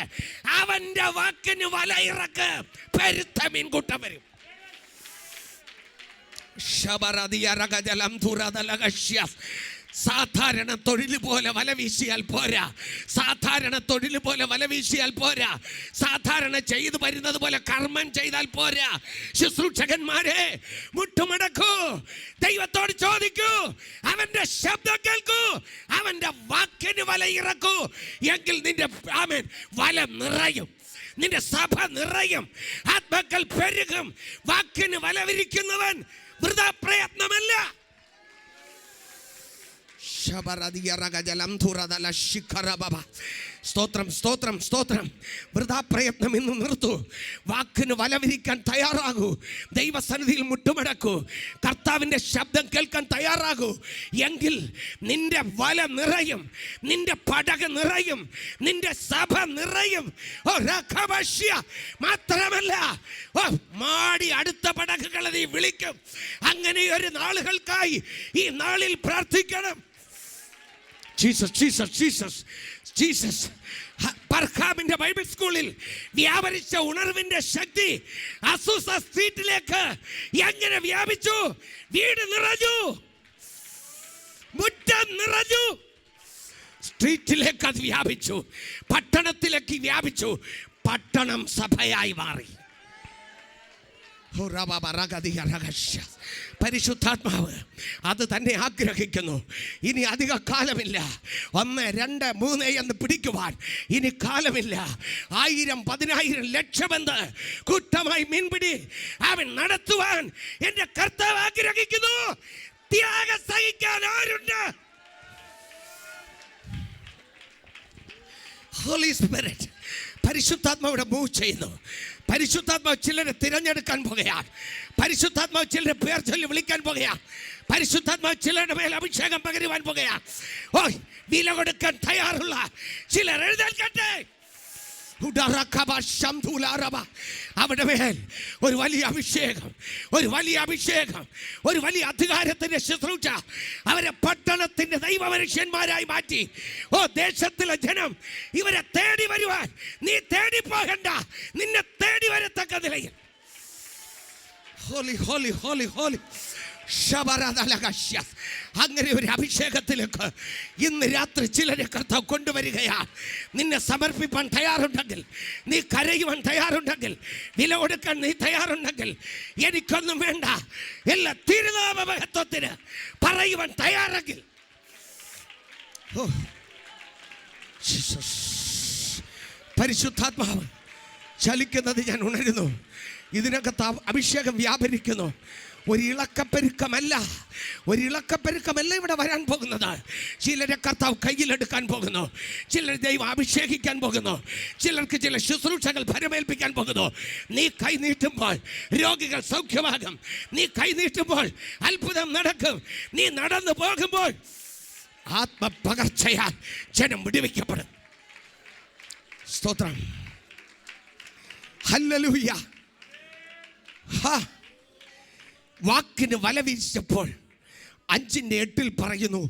Speaker 3: അവൻ്റെ വാക്കിന് വലയിറക്ക്, പെരുത്ത മീൻകൂട്ടം വരും. സാധാരണ തൊഴിൽ പോലെ വല വീശിയാൽ പോരാ. സാധാരണ തൊഴിൽ പോലെ വല വീശിയാൽ പോരാ. സാധാരണ ചെയ്തു വരുന്നത് പോലെ കർമ്മം ചെയ്താൽ പോരാ. ശുശ്രൂഷകന്മാരെ, മുട്ടുമടക്കൂ, ദൈവത്തോട് ചോദിക്കൂ, അവന്റെ ശബ്ദം കേൾക്കൂ, അവന്റെ വാക്കിന് വല ഇറക്കൂ. എങ്കിൽ നിന്റെ ആമേൻ വല നിറയും, നിന്റെ സഭ നിറയും, ആത്മാക്കൾ പെരുകും. വാക്കിന് വല വിരിക്കുന്നവൻ വൃഥാ പ്രയത്നമല്ല. സ്തോത്രം, സ്തോത്രം, സ്തോത്രം. വൃഥാ പ്രയത്നം ഇന്ന് നിർത്തു. വാക്കിന് വലവിരിക്കാൻ തയ്യാറാകൂ. ദൈവസന്നിധിയിൽ മുട്ടുമടക്കൂ. കർത്താവിൻ്റെ ശബ്ദം കേൾക്കാൻ തയ്യാറാകൂ. എങ്കിൽ നിന്റെ വല നിറയും, നിന്റെ പടക നിറയും, നിന്റെ സഭ നിറയും. ഓ രഖബശ്യ മാത്രമല്ല, ഓ മാടി അടുത്ത പടകുകളെ നീ വിളിക്കും. അങ്ങനെ ഒരു നാളുകൾക്കായി ഈ നാളിൽ പ്രാർത്ഥിക്കണം. Jesus, Jesus, Jesus, Jesus. പർഖാമിന്റെ ബൈബിൾ സ്കൂളിൽ വ്യാപരിച്ച ഉണർവിന്റെ ശക്തി അസൂസ സ്ട്രീറ്റിലേക്ക് എങ്ങനെ വ്യാപിച്ചു? വീട് നിറഞ്ഞു, മുറ്റം നിറഞ്ഞു, സ്ട്രീറ്റിലേക്ക് അത് വ്യാപിച്ചു, പട്ടണത്തിലേക്ക് വ്യാപിച്ചു. പട്ടണം സഭയായി മാറി. പരിശുദ്ധാത്മാവ് അത് തന്നെ ആഗ്രഹിക്കുന്നു. ഇനി അധിക കാലമില്ല. 1, 2, 3 എന്ന് പിടിക്കുവാൻ ഇനി കാലമില്ല. 1000, 10,000, ലക്ഷമെന്ന് കൂട്ടമായി മീൻപിടി അവൻ നടത്തുവാൻ എൻ്റെ കർത്താവ് ആഗ്രഹിക്കുന്നു. ത്യാഗം സഹിക്കാൻ ആരുണ്ട്? ഹോളി സ്പിരിറ്റ് പരിശുദ്ധാത്മാവിടെ മൂവ് ചെയ്യുന്നു. പരിശുദ്ധാത്മാവ് ചിലരെ തിരഞ്ഞെടുക്കാൻ പോകുകയാണ്. പരിശുദ്ധാത്മാവ് ചിലരെ പേർ ചൊല്ലി വിളിക്കാൻ പോകുകയാണ്. പരിശുദ്ധാത്മാവ് ചിലരുടെ മേൽ അഭിഷേകം പകരുവാൻ പോകുകയാണ്. ഓ, വില കൊടുക്കാൻ തയ്യാറുള്ള ചിലർ എഴുന്നേൽക്കട്ടെ. അവിടെ മേൽ ഒരു വലിയ അഭിഷേകം, ഒരു വലിയ അഭിഷേകം, ഒരു വലിയ അധികാരത്തിന്റെ ശുശ്രൂഷ. അവരെ പട്ടണത്തിന്റെ ദൈവമനുഷ്യന്മാരായി മാറ്റി. ഓ, ദേശത്തിലെ ജനം ഇവരെ തേടി വരുവാൻ നീ തേടി പോകണ്ട. നിന്നെ തേടി വരത്തക്ക നിലയിൽ ഹോളി ഹോളി ഹോളി ഹോളി അങ്ങനെ ഒരു അഭിഷേകത്തിലേക്ക് ഇന്ന് രാത്രി ചിലരെ കർത്താവ് കൊണ്ടുവരികയാണ്. നിന്നെ സമർപ്പിപ്പാൻ തയ്യാറുണ്ടെങ്കിൽ, നീ കരയുവാൻ തയ്യാറുണ്ടെങ്കിൽ, വില കൊടുക്കാൻ നീ തയ്യാറുണ്ടെങ്കിൽ, എനിക്കൊന്നും വേണ്ട, എല്ലാ തിരുനാമമഹത്വത്തിന് പറയുവാൻ തയ്യാറെങ്കിൽ, ഓ ജീസസ്, പരിശുദ്ധാത്മാവ് ചലിക്കുന്നത് ഞാൻ ഉണരുന്നു. ഇതിനകത്ത് അഭിഷേകം വ്യാപരിക്കുന്നു. ഒരു ഇളക്കപ്പെരുക്കമല്ല ഇവിടെ വരാൻ പോകുന്നത്. ചിലരെ കർത്താവ് കയ്യിലെടുക്കാൻ പോകുന്നു. ചിലർ ദൈവം അഭിഷേകിക്കാൻ പോകുന്നു. ചിലർക്ക് ചില ശുശ്രൂഷകൾ ഭരമേൽപ്പിക്കാൻ പോകുന്നു. നീ കൈ നീട്ടുമ്പോൾ രോഗികൾ സൗഖ്യമാകും. നീ കൈ നീട്ടുമ്പോൾ അത്ഭുതം നടക്കും. നീ നടന്നു പോകുമ്പോൾ ആത്മപകർച്ചയാൽ ജനം വിടുവിക്കപ്പെടും. സ്തോത്രം, ഹല്ലേലൂയ. വാക്കിന് വല വീശിച്ചപ്പോൾ 5:8 പറയുന്നു,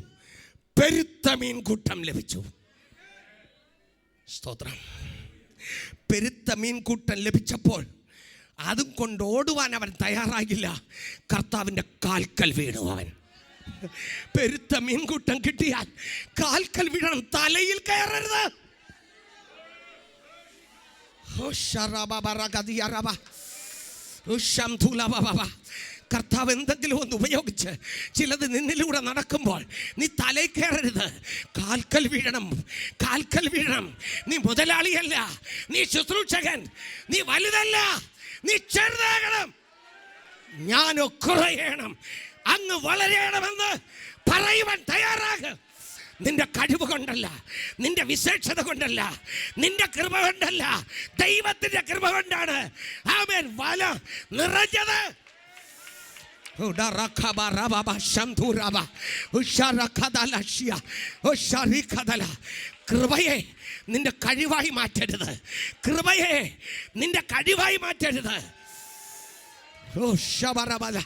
Speaker 3: പെരുത്ത മീൻകൂട്ടം ലഭിച്ചു. സ്തോത്രം. പെരുത്ത മീൻകൂട്ടം ലഭിച്ചപ്പോൾ അതും കൊണ്ട് ഓടുവാൻ അവൻ തയ്യാറായില്ല. കർത്താവിൻ്റെ കാൽക്കൽ വീണു അവൻ. പെരുത്ത മീൻകൂട്ടം കിട്ടിയാൽ കാൽക്കൽ വീഴണം, തലയിൽ കയറരുത്. കർത്താവ് എന്തെങ്കിലും ഒന്ന് ഉപയോഗിച്ച് ചിലത് നിന്നിലൂടെ നടക്കുമ്പോൾ നീ തലയിൽ കയറരുത്. കാൽക്കൽ വീഴണം, കാൽക്കൽ വീഴണം. നീ മുതലാളിയല്ല, നീ ശുശ്രൂഷകൻ, നീ വലുതല്ല, നീ ചെറുതാകണം. ഞാനോ കുറയണം, അങ്ങ് വളരണമെന്ന് പറയുവാൻ തയ്യാറാകും. നിന്റെ കഴിവ് കൊണ്ടല്ല, നിന്റെ വിശേഷത കൊണ്ടല്ല, നിന്റെ കൃപ കൊണ്ടല്ല, ദൈവത്തിന്റെ കൃപ കൊണ്ടാണ് ആമേൻ വല നിറഞ്ഞത്. കൃപയെ നിന്റെ കഴിവായി മാറ്റരുത്. കൃപയെ നിന്റെ കഴിവായി മാറ്റരുത്. ഓ ശബരബല,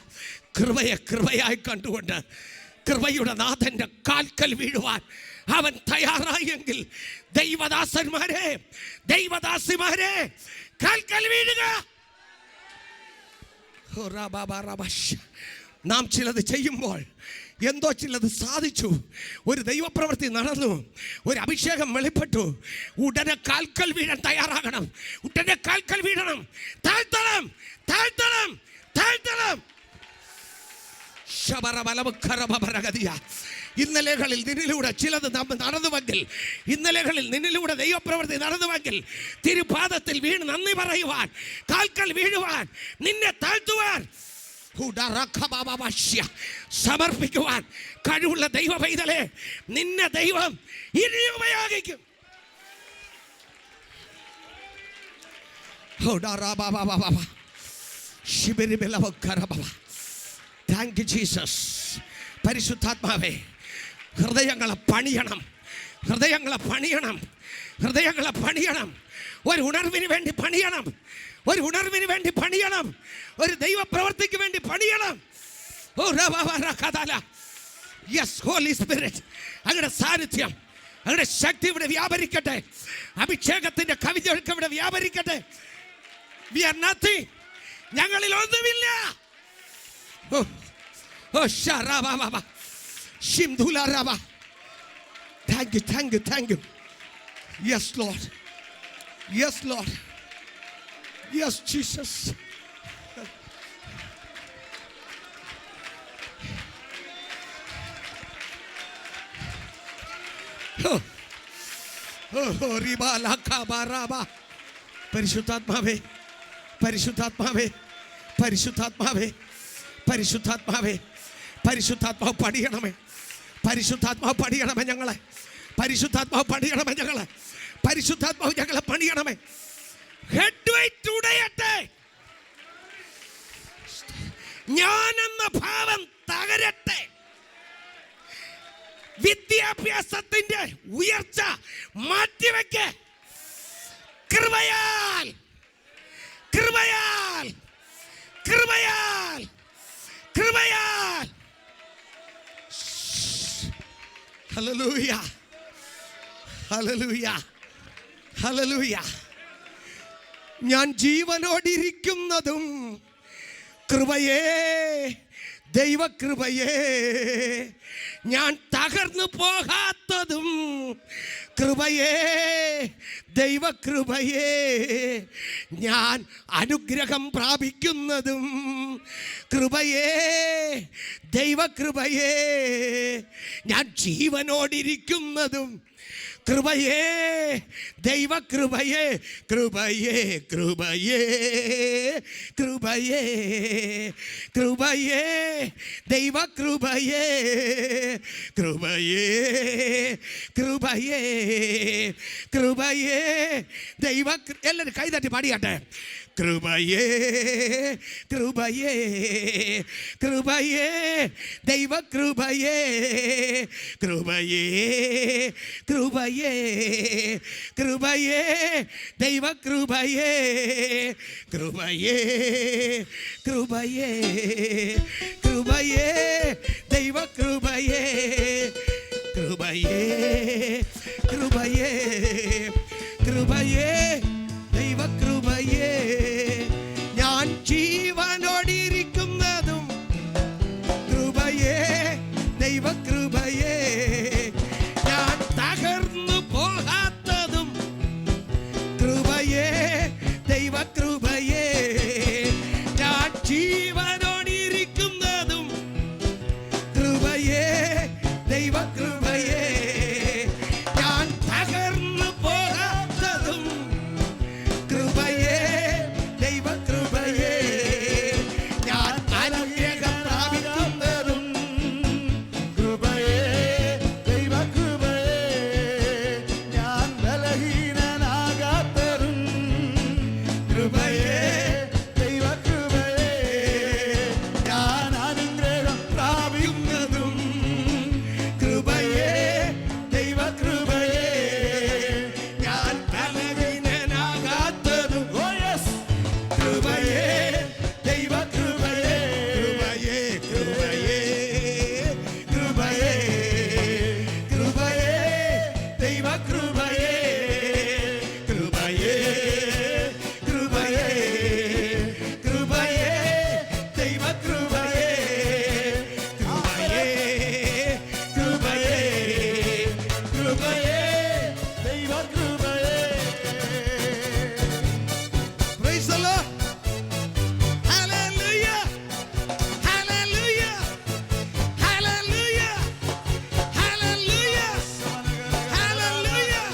Speaker 3: കൃപയെ കൃപയായി കണ്ടുകൊണ്ട് കൃപയുടെ നാഥന്റെ കാൽക്കൽ വീഴുവാൻ അവൻ തയ്യാറായെങ്കിൽ ദൈവദാസന്മാരെ, ദൈവദാസിമാരെ, കാൽക്കൽ വീഴുക. നാം ചിലത് ചെയ്യുമ്പോൾ എന്തോ ചിലത് സാധിച്ചു, ഒരു ദൈവപ്രവൃത്തി നടന്നു, ഒരു അഭിഷേകം വെളിപ്പെട്ടു, ഉടനെ കാൽക്കൽ വീഴാൻ തയ്യാറാകണം. ഉടനെ കാൽക്കൽ വീഴണം. താഴ്ത്തണം, താഴ്ത്തണം, താഴ്ത്തണം. ഇന്നലെകളിൽ നിന്നിലൂടെ ചിലത് നടന്നുവെങ്കിൽ, ഇന്നലെകളിൽ നിന്നിലൂടെ ദൈവപ്രവൃത്തി നടന്നുവെങ്കിൽ, തിരുപാദത്തിൽ വീണ് നന്ദി പറയുവാൻ, കാൽക്കൽ വീഴുവാൻ, നിന്നെ താഴ്ത്തുവാൻ സമർപ്പിക്കുവാൻ കഴിവുള്ള ദൈവ പൈതലേ, നിന്നെ ദൈവം ഇനിയും ഉപയോഗിക്കും. Thank you Jesus. പരിശുദ്ധാത്മാവേ, ഹൃദയങ്ങളെ പണിയണം, ഹൃദയങ്ങളെ പണിയണം, ഹൃദയങ്ങളെ പണിയണം. ഒരു ഉണർവിന് വേണ്ടി പണിയണം, ഒരു ഉണർവിന് വേണ്ടി പണിയണം, ഒരു ദൈവപ്രവർത്തിക്ക് വേണ്ടി പണിയണം. യെസ് ഹോളി സ്പിരിറ്റ്, അങ്ങയുടെ സാന്നിധ്യം, അങ്ങയുടെ ശക്തി ഇവിടെ വ്യാപരിക്കട്ടെ. അഭിഷേകത്തിന്റെ കവിതകൾക്ക് ഇവിടെ വ്യാപരിക്കട്ടെ. We are nothing. ഞങ്ങളിൽ ഒന്നുമില്ല. Thank you, thank you, thank you. Yes, Lord. Yes, Lord. Yes, Jesus. പരിശുദ്ധാത്മാവേ, പരിശുദ്ധാത്മാവേ, പരിശുദ്ധാത്മാവേ, പരിശുദ്ധാത്മാവേ, പരിശുദ്ധാത്മാവ് പണിയണമേ, പരിശുദ്ധാത്മാവ് പണിയണമേ ഞങ്ങളെ, പരിശുദ്ധാത്മാവ് പണിയണമേ ഞങ്ങളെ, പരിശുദ്ധാത്മാവ് ഞങ്ങളെ പണിയണമേ. ഹെഡ് വെയിറ്റ് ഉടയട്ടെ, ഞാനെന്ന ഭാവം തകരട്ടെ, വിദ്യാഭ്യാസത്തിന്റെ ഉയർച്ച മാറ്റിവെക്ക്. കൃപയാൽ, കൃപയാൽ, കൃപയാൽ, കൃപയാൽ. Hallelujah, hallelujah, hallelujah. ഞാൻ ജീവനോടിരിക്കുന്നതും കൃപയേ, ദൈവകൃപയേ. ഞാൻ തകർന്നു പോകാത്തതും കൃപയേ, ദൈവകൃപയേ. ഞാൻ അനുഗ്രഹം പ്രാപിക്കുന്നതും കൃപയേ, ദൈവകൃപയേ. ഞാൻ ജീവനോടിരിക്കുന്നതും കൃപയേ, ദൈവകൃപയേ. കൃപയേ, കൃപയേ, കൃപയേ, കൃപയേ, ദൈവകൃപയേ. കൃപയേ, കൃപയേ, കൃപയേ, ദൈവ. എല്ലാവരും കൈതട്ടി പാടിയാട്ടെ. കൃപയേ, കൃപയേ, കൃപയേ, ദൈവകൃപയേ. കൃപയേ, കൃപയേ, കൃപയേ, ദൈവകൃപയേ. കൃപയേ, കൃപയേ, കൃപയേ, ദൈവകൃപയേ. കൃപയേ, കൃപയേ, കൃപയേ, ദൈവകൃപയേ. ഞാൻ ജീവനോടിരിക്കുന്നതും കൃപയേ, ദൈവകൃപയേ. ഞാൻ തകർന്നു പോകാത്തതും കൃപയേ, ദൈവകൃപയേ. ഞാൻ ജീവനോടിരിക്കുന്നതും കൃപയേ, ദൈവകൃപയേ. ഞാൻ തകർന്നു പോകാത്തതും കൃപയേ, ദൈവകൃപയേ. ഞാൻ അനുഗ്രഹം പ്രാപിക്കുന്നതും
Speaker 4: കൃപയേ, ദൈവകൃപയേ. ഞാൻ ബലഹീനനാകാത്തതും കൃപയേ, ദൈവകൃപയേ. ഞാൻ അനുഗ്രഹം പ്രാപിക്കുന്നതും കൃപയേ, ദൈവകൃപയേ.
Speaker 3: ഞാൻ ബലഹീനനാകാത്തതും
Speaker 4: ഓ യെസ്,
Speaker 3: കൃപയേ,
Speaker 4: ദൈവകൃപയേ.
Speaker 3: കൃപയേ, കൃപയേ, കൃപയേ, കൃപയേ, ദൈവകൃപയേ. കൃപയേ, കൃപയേ, കൃപയേ, ദൈവകൃപയേ. കൃപയേ, കൃപയേ, കൃപയേ.
Speaker 4: ദൈവകൃപയേ.
Speaker 3: Praise the Lord. Hallelujah. Hallelujah. Hallelujah. Hallelujah. Hallelujah.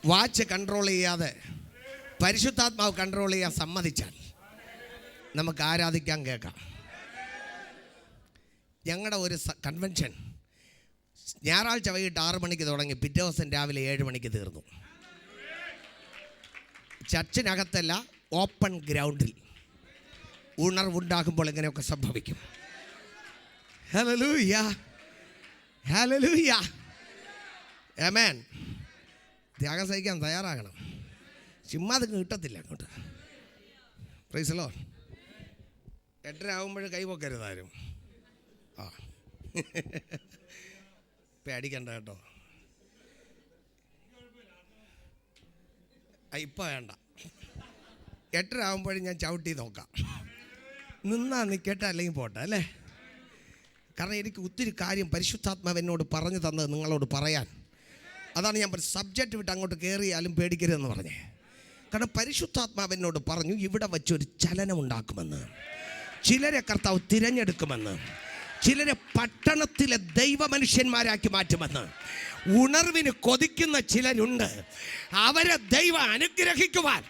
Speaker 3: Watch control ചെയ്യാതെ പരിശുദ്ധാത്മാവ് കൺട്രോൾ ചെയ്യാൻ സമ്മതിച്ചാൽ നമുക്ക് ആരാധിക്കാൻ കേൾക്കാം. ഞങ്ങളുടെ ഒരു കൺവെൻഷൻ ഞായറാഴ്ച വൈകിട്ട് 6 മണിക്ക് തുടങ്ങി, പിറ്റേ ദിവസം രാവിലെ 7 മണിക്ക് തീർന്നു. ചർച്ചിനകത്തല്ല, ഓപ്പൺ ഗ്രൗണ്ടിൽ. ഉണർവുണ്ടാകുമ്പോൾ ഇങ്ങനെയൊക്കെ സംഭവിക്കും. ഹല്ലേലൂയ, ഹല്ലേലൂയ, ആമേൻ. ത്യാഗം സഹിക്കാൻ തയ്യാറാകണം. ചുമ്മാ അത് കിട്ടത്തില്ല അങ്ങോട്ട്. Price the Lord. 8:30 ആകുമ്പോൾ കൈവക്കരുതാരും. ആ പേടിക്കണ്ട കേട്ടോ. ഇപ്പം വേണ്ട. 8:30 ആകുമ്പോഴും ഞാൻ ചവിട്ടി നോക്കാം. നിന്നാ നിൽക്കട്ടെ, അല്ലെങ്കിൽ പോട്ടെ അല്ലേ? കാരണം എനിക്ക് ഒത്തിരി കാര്യം പരിശുദ്ധാത്മാവ് എന്നോട് പറഞ്ഞു തന്നത് നിങ്ങളോട് പറയാൻ. അതാണ് ഞാൻ സബ്ജക്റ്റ് വിട്ട് അങ്ങോട്ട് കയറിയാലും പേടിക്കരുതെന്ന് പറഞ്ഞേ. കാരണം പരിശുദ്ധാത്മാവ് എന്നോട് പറഞ്ഞു ഇവിടെ വച്ചൊരു ചലനം ഉണ്ടാക്കുമെന്ന്, ചിലരെ കർത്താവ് തിരഞ്ഞെടുക്കുമെന്ന്, ചിലരെ പട്ടണത്തിലെ ദൈവ മനുഷ്യന്മാരാക്കി മാറ്റുമെന്ന്. ഉണർവിന് കൊതിക്കുന്ന ചിലരുണ്ട്. അവരെ ദൈവം അനുഗ്രഹിക്കുവാൻ,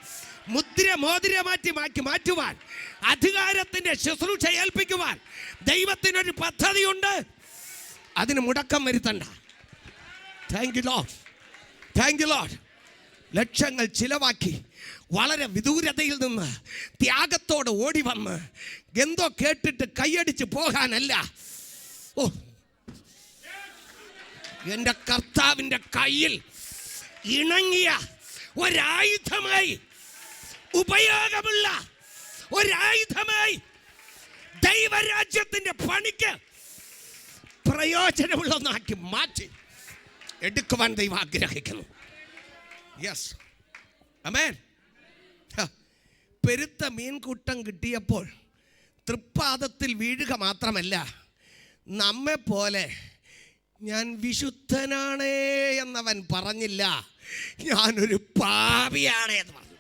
Speaker 3: മുദ്ര മോതിരമാറ്റി മാറ്റുവാൻ, അധികാരത്തിൻ്റെ ശുശ്രൂഷ ഏൽപ്പിക്കുവാൻ ദൈവത്തിനൊരു പദ്ധതിയുണ്ട്. അതിന് മുടക്കം വരുത്തണ്ട. Thank you Lord, thank you Lord. ലക്ഷങ്ങൾ ചിലവാക്കി വളരെ വിദൂരതയിൽ നിന്ന് ത്യാഗത്തോടെ ഓടി വന്ന് എന്തോ കേട്ടിട്ട് കൈയടിച്ച് പോകാനല്ല. ഓ, എൻ്റെ കർത്താവിൻ്റെ കയ്യിൽ ഇണങ്ങിയ ഒരായുധമായി, ഉപയോഗമുള്ള ഒരായുധമായി ദൈവരാജ്യത്തിൻ്റെ പണിക്ക് പ്രയോജനമുള്ളതാക്കി മാറ്റി എടുക്കുവാൻ ദൈവം ആഗ്രഹിക്കുന്നു. യെസ്, ആമേൻ. പെരുത്ത മീൻകൂട്ടം കിട്ടിയപ്പോൾ തൃപ്പാദത്തിൽ വീഴുക മാത്രമല്ല, നമ്മെ പോലെ ഞാൻ വിശുദ്ധനാണേ എന്നവൻ പറഞ്ഞില്ല, ഞാനൊരു പാപിയാണേ എന്ന് പറഞ്ഞു.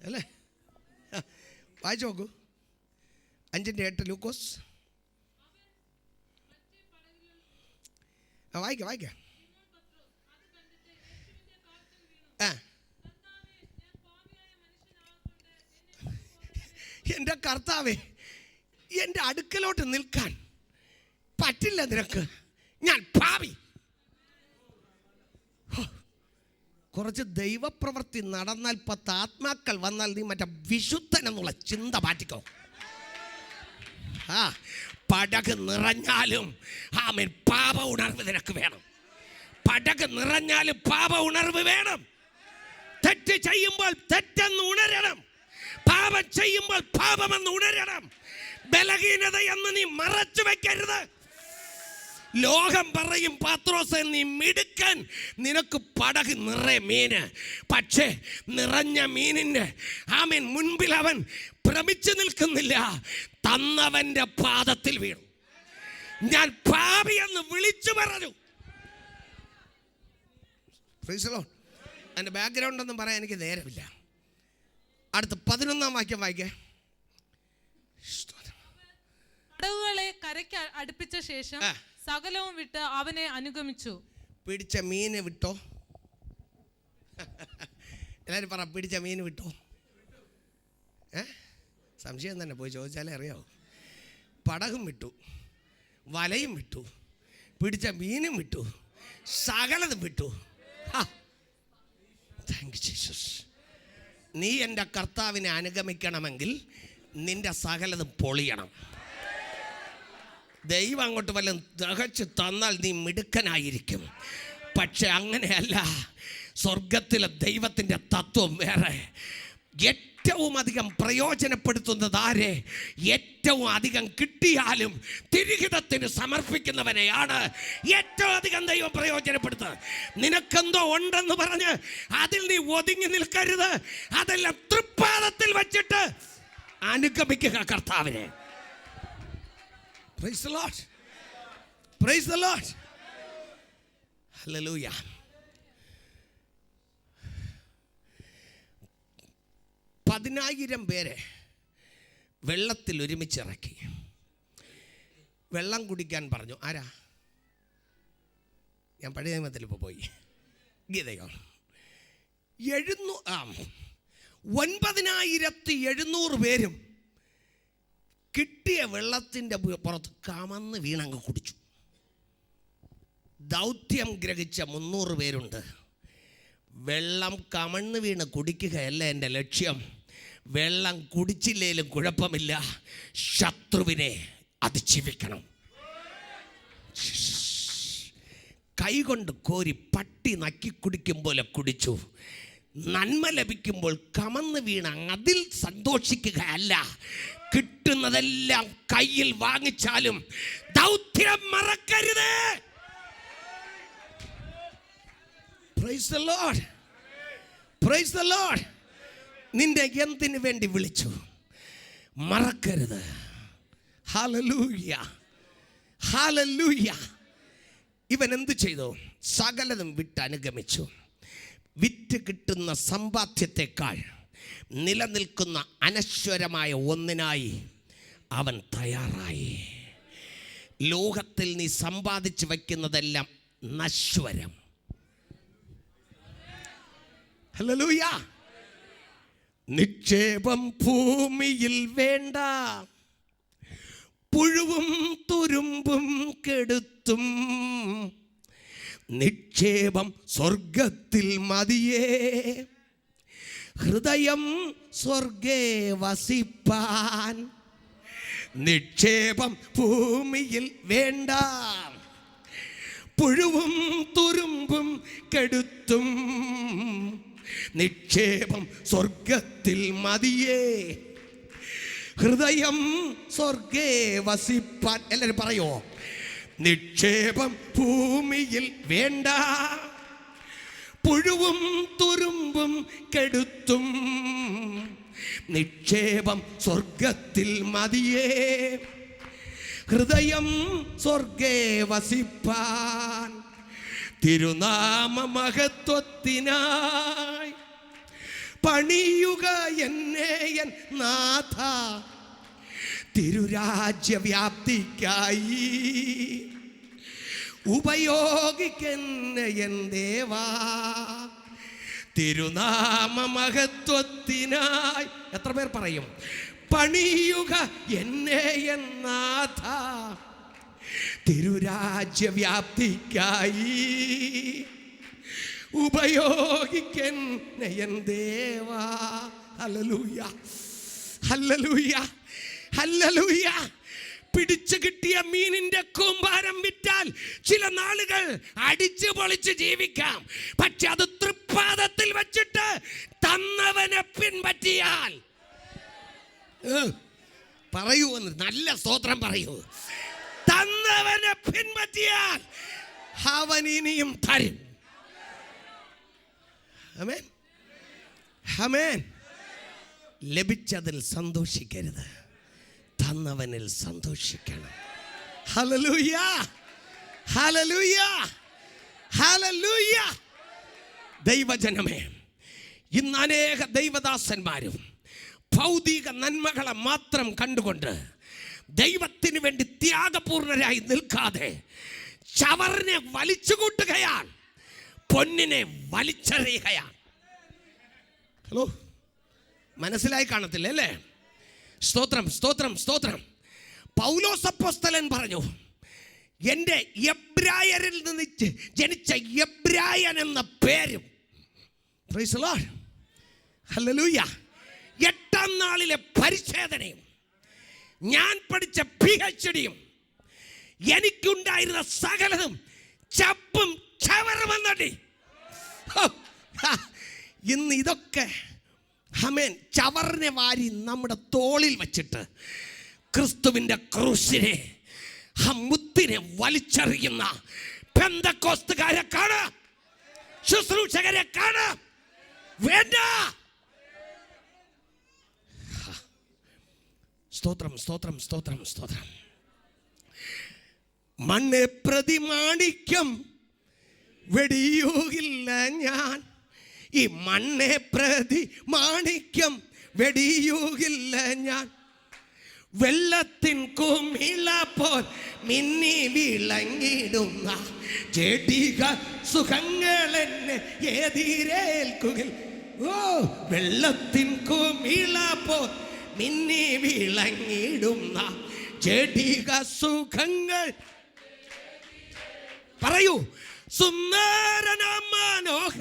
Speaker 3: അല്ലേ? വായിച്ചു നോക്കൂ. 5:8 ലൂക്കോസ്. വായിക്ക. എൻ്റെ കർത്താവേ, എൻ്റെ അടുക്കലോട്ട് നിൽക്കാൻ പറ്റില്ല നിനക്ക്, ഞാൻ പാപി. കുറച്ച് ദൈവപ്രവൃത്തി നടന്നാൽ 10 ആത്മാക്കൾ വന്നാൽ നീ മറ്റേ വിശുദ്ധൻ എന്നുള്ള ചിന്ത മാറ്റിക്കോ. പടക് നിറഞ്ഞാലും ആമേൻ പാപ ഉണർവ് നിനക്ക് വേണം. പടക് നിറഞ്ഞാലും പാപ ഉണർവ് വേണം. തെറ്റ് ചെയ്യുമ്പോൾ തെറ്റെന്ന് ഉണരണം, പാപം ചെയ്യുമ്പോൾ പാപമെന്ന് ഉണരണം. ബലഹീനത എന്ന് നീ മറച്ചു വെക്കരുത്. ലോകം പറയും പത്രോസേ നീ മിടുക്കൻ, നിനക്ക് പടക് നിറയെ മീന്. പക്ഷേ നിറഞ്ഞ മീനിൻ്റെ ആമേൻ മുൻപിൽ അവൻ ഭ്രമിച്ചു നിൽക്കുന്നില്ല, തന്നവൻ്റെ പാദത്തിൽ വീണു. ഞാൻ പാപി എന്ന് വിളിച്ചു പറഞ്ഞു. എൻ്റെ ബാക്ക്ഗ്രൗണ്ട് ഒന്നും പറയാൻ എനിക്ക് നേരമില്ല. അടുത്ത 11-ാം വാക്യം വായിക്കേ.
Speaker 5: പടവുകളെ കരയ്ക്ക് അടുപ്പിച്ച ശേഷം സകലവും വിട്ട് അവനെ അനുഗമിച്ചു.
Speaker 3: പിടിച്ച മീന് വിട്ടോ? എല്ലാവരും പറ, പിടിച്ച മീന് വിട്ടോ? സംശയം തന്നെ, പോയി ചോദിച്ചാലേ അറിയാവൂ. പടകും വിട്ടു, വലയും വിട്ടു, പിടിച്ച മീനും വിട്ടു, സകലതും വിട്ടു. Thank you Jesus. നീ എൻ്റെ കർത്താവിനെ അനുഗമിക്കണമെങ്കിൽ നിന്റെ സകലതും പൊളിയണം. ദൈവം അങ്ങോട്ട് വല്ലതും ദഹച്ച് തന്നാൽ നീ മിടുക്കനായിരിക്കും. പക്ഷെ അങ്ങനെയല്ല. സ്വർഗത്തിലെ ദൈവത്തിൻ്റെ തത്വം വേറെ. ഏറ്റവും അധികം പ്രയോജനപ്പെടുത്തുന്നത് ആരെ? ഏറ്റവും അധികം കിട്ടിയാലും തിരിഹിതത്തിന് സമർപ്പിക്കുന്നവനെയാണ് ഏറ്റവും അധികം ദൈവം പ്രയോജനപ്പെടുത്തുന്നത്. നിനക്കെന്തോ ഉണ്ടെന്ന് പറഞ്ഞ് അതിൽ നീ ഒതുങ്ങി നിൽക്കരുത്. അതെല്ലാം തൃപ്പാദത്തിൽ വച്ചിട്ട് അനുഗമിക്കുക കർത്താവിനെ. Praise the Lord. Praise the Lord. Hallelujah. പതിനായിരം പേരെ വെള്ളത്തിൽ ഒരുമിച്ചിറക്കി. വെള്ളം കുടിക്കാൻ പറഞ്ഞു. ആരാ? ഞാൻ പഴയ നിയമത്തിൽ ഇപ്പോൾ പോയി. ഗീതയോ 9700 പേരും കിട്ടിയ വെള്ളത്തിൻ്റെ പുറത്ത് കമന്ന് വീണങ്ങ് കുടിച്ചു. ദൗത്യം ഗ്രഹിച്ച 300 പേരുണ്ട്. വെള്ളം കമന്ന് വീണ് കുടിക്കുകയല്ല എൻ്റെ ലക്ഷ്യം. വെള്ളം കുടിച്ചില്ലേലും കുഴപ്പമില്ല, ശത്രുവിനെ അതിജീവിക്കണം. കൈകൊണ്ട് കോരി പട്ടി നക്കി കുടിക്കും പോലെ കുടിച്ചു. നന്മ ലഭിക്കുമ്പോൾ കമന്ന് വീണ അതിൽ സന്തോഷിക്കുകയല്ല, കിട്ടുന്നതെല്ലാം കയ്യിൽ വാങ്ങിച്ചാലും ദൗത്യം മറക്കരുത്. Praise the Lord. Praise the Lord. നിന്റെ എന്തിനു വേണ്ടി വിളിച്ചു മറക്കരുത്. Hallelujah, hallelujah. ഇവൻ എന്ത് ചെയ്തു? സകലതും വിട്ട് അനുഗമിച്ചു. വിറ്റ് കിട്ടുന്ന സമ്പാദ്യത്തെക്കാൾ നിലനിൽക്കുന്ന അനശ്വരമായ ഒന്നിനായി അവൻ തയ്യാറായി. ലോകത്തിൽ നീ സമ്പാദിച്ചു വയ്ക്കുന്നതെല്ലാം നശ്വരം. ഹല്ലേലൂയ. നിക്ഷേപം ഭൂമിയിൽ വേണ്ട, പുഴുവും തുരുമ്പും കെടുത്തും. നിക്ഷേപം സ്വർഗത്തിൽ മതിയേ, ഹൃദയം സ്വർഗേ വസിപ്പാൻ. നിക്ഷേപം ഭൂമിയിൽ വേണ്ട, പുഴുവും തുരുമ്പും കെടുത്തും. നിക്ഷേപം സ്വർഗത്തിൽ മതിയേ, ഹൃദയം സ്വർഗേ വസിപ്പാൻ. എല്ലാവരും പറയോ? നിക്ഷേപം ഭൂമിയിൽ വേണ്ട, പുഴുവും തുരുമ്പും കെടുത്തും. നിക്ഷേപം സ്വർഗത്തിൽ മതിയേ, ഹൃദയം സ്വർഗേ വസിപ്പാൻ. തിരുനാമ മഹത്വത്തിനായി പണിയുക എന്നെ എൻ നാഥ, തിരുരാജ്യവ്യാപ്തിക്കായി ഉപയോഗിക്കെന്നെ എൻ ദേവാ. തിരുനാമ മഹത്വത്തിനായി എത്ര പേർ പറയും? പണിയുക എന്നെ എൻ നാഥ, തിരുരാജ്യവ്യാപ്തിക്കായി ഉപയോഗിക്കെന്നെ എൻ ദേവാ. Hallelujah, hallelujah, hallelujah. പിടിച്ചു കിട്ടിയ മീനിന്റെ കൂമ്പാരം വിറ്റാൽ ചില നാളുകൾ അടിച്ചു പൊളിച്ച് ജീവിക്കാം. പക്ഷെ അത് തൃപ്പാദത്തിൽ വെച്ചിട്ട് തന്നവനെ പിൻപറ്റിയാൽ, പറയൂ എന്ന് നല്ല സ്തോത്രം പറയൂ, തന്നവനെ പിൻപറ്റിയാൽ അവൻ ഇനിയും തരും. Amen, amen. ലഭിച്ചതിൽ സന്തോഷിക്കരുത്, തന്നവനിൽ സന്തോഷിക്കണം. Hallelujah, hallelujah, hallelujah. ദൈവജനമേ, ഇന്ന് അനേക ദൈവദാസന്മാരും ഭൗതിക നന്മകളെ മാത്രം കണ്ടുകൊണ്ട് ദൈവത്തിന് വേണ്ടി ത്യാഗപൂർണരായി നിൽക്കാതെ ചവറിനെ വലിച്ചുകൂട്ടുകയാണ്, പൊന്നിനെ വലിച്ചെറിയുകയാണ്. ഹലോ, മനസ്സിലായി കാണത്തില്ല അല്ലേ? സ്തോത്രം, സ്തോത്രം, സ്തോത്രം. പൗലോസ് അപ്പോസ്തലൻ പറഞ്ഞു, എൻ്റെ എബ്രായരിൽ നിന്ന് ജനിച്ച എബ്രായൻ എന്ന പേരും, പ്രൈസ് ദി ലോർഡ്, ഹല്ലേലൂയ, 8-ാം നാളിലെ പരിച്ഛേദനയും ഞാൻ പഠിച്ച PhD-യും എനിക്കുണ്ടായിരുന്ന സകലതും ചപ്പും ചവറുമെന്നടി. ഇന്ന് ഇതൊക്കെ ആമേൻ ചവറിനെ വാരി നമ്മുടെ തോളിൽ വച്ചിട്ട് ക്രിസ്തുവിൻ്റെ ക്രൂശിനെ, ആ മുത്തിനെ വലിച്ചെറിയുന്ന പെന്തക്കോസ്തുകാരെ കാണാം, ശുശ്രൂഷകരെ കാണാം. വേണ്ട. സ്തോത്രം, സ്തോത്രം, സ്തോത്രം, സ്തോത്രം. മണ്ണെ പ്രതി മാണിക്യം വെടിയുകില്ല ഞാൻ, ഈ മണ്ണെ പ്രതി മാണിക്യം വെടിയുകില്ല ഞാൻ. വെള്ളത്തിൻ കുമിള പോൽ മിന്നി വിളങ്ങിടുന്ന ചെടിക സുഖങ്ങൾ എന്നെ എതിരേൽക്കുകിൽ. ഓ, വെള്ളത്തിൻ കുമിള പോൽ മിന്നി വിളങ്ങിടുന്ന ചെടിക സുഖങ്ങൾ. പറയൂ, സുന്ദരനമാനോഹ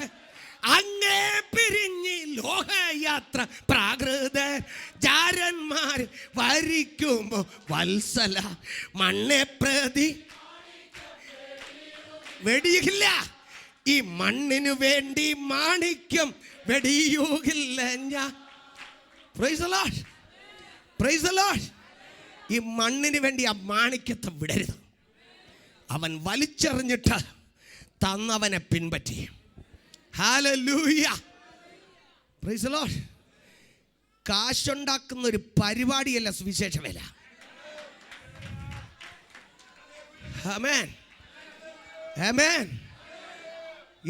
Speaker 3: അങ്ങേ പിരിഞ്ഞ് ലോകയാത്ര പ്രാകൃത ജാരന്മാർ വരിക്കുമ്പോ വത്സല മണ്ണെ പ്രതി വെടിയില്ല. ഈ മണ്ണിനു വേണ്ടി മാണിക്യം വെടിയുകില്ല ഞാൻ. Praise the Lord, praise the Lord. ഈ മണ്ണിന് വേണ്ടി ആ മാണിക്യത്തെ വിടരുത്. അവൻ വലിച്ചെറിഞ്ഞിട്ട് തന്നവനെ പിൻപറ്റി. Hallelujah, praise the Lord. കാശുണ്ടാക്കുന്ന ഒരു പരിപാടിയല്ല സുവിശേഷ വേല. ആമേൻ, ആമേൻ.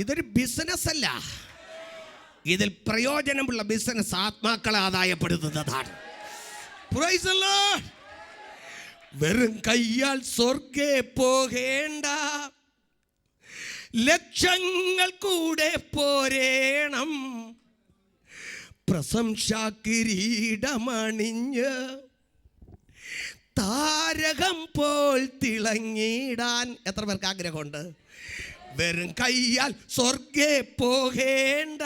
Speaker 3: ഇതൊരു ബിസിനസ് അല്ല, ഇതിൽ പ്രയോജനമുള്ള ബിസിനസ് ആത്മാക്കളെ ആദായപ്പെടുത്തുന്നതാണ്. Price the Lord. വെറും കയ്യാൽ സ്വർഗ്ഗേ പോകേണ്ട, ലക്ഷങ്ങൾ കൂടെ പോരേണം. പ്രശംസാ കിരീടമണിഞ്ഞ് താരകം പോൽ തിളങ്ങിടാൻ എത്ര പേർക്ക് ആഗ്രഹമുണ്ട്? വെറും കയ്യാൽ സ്വർഗ്ഗേ പോകേണ്ട,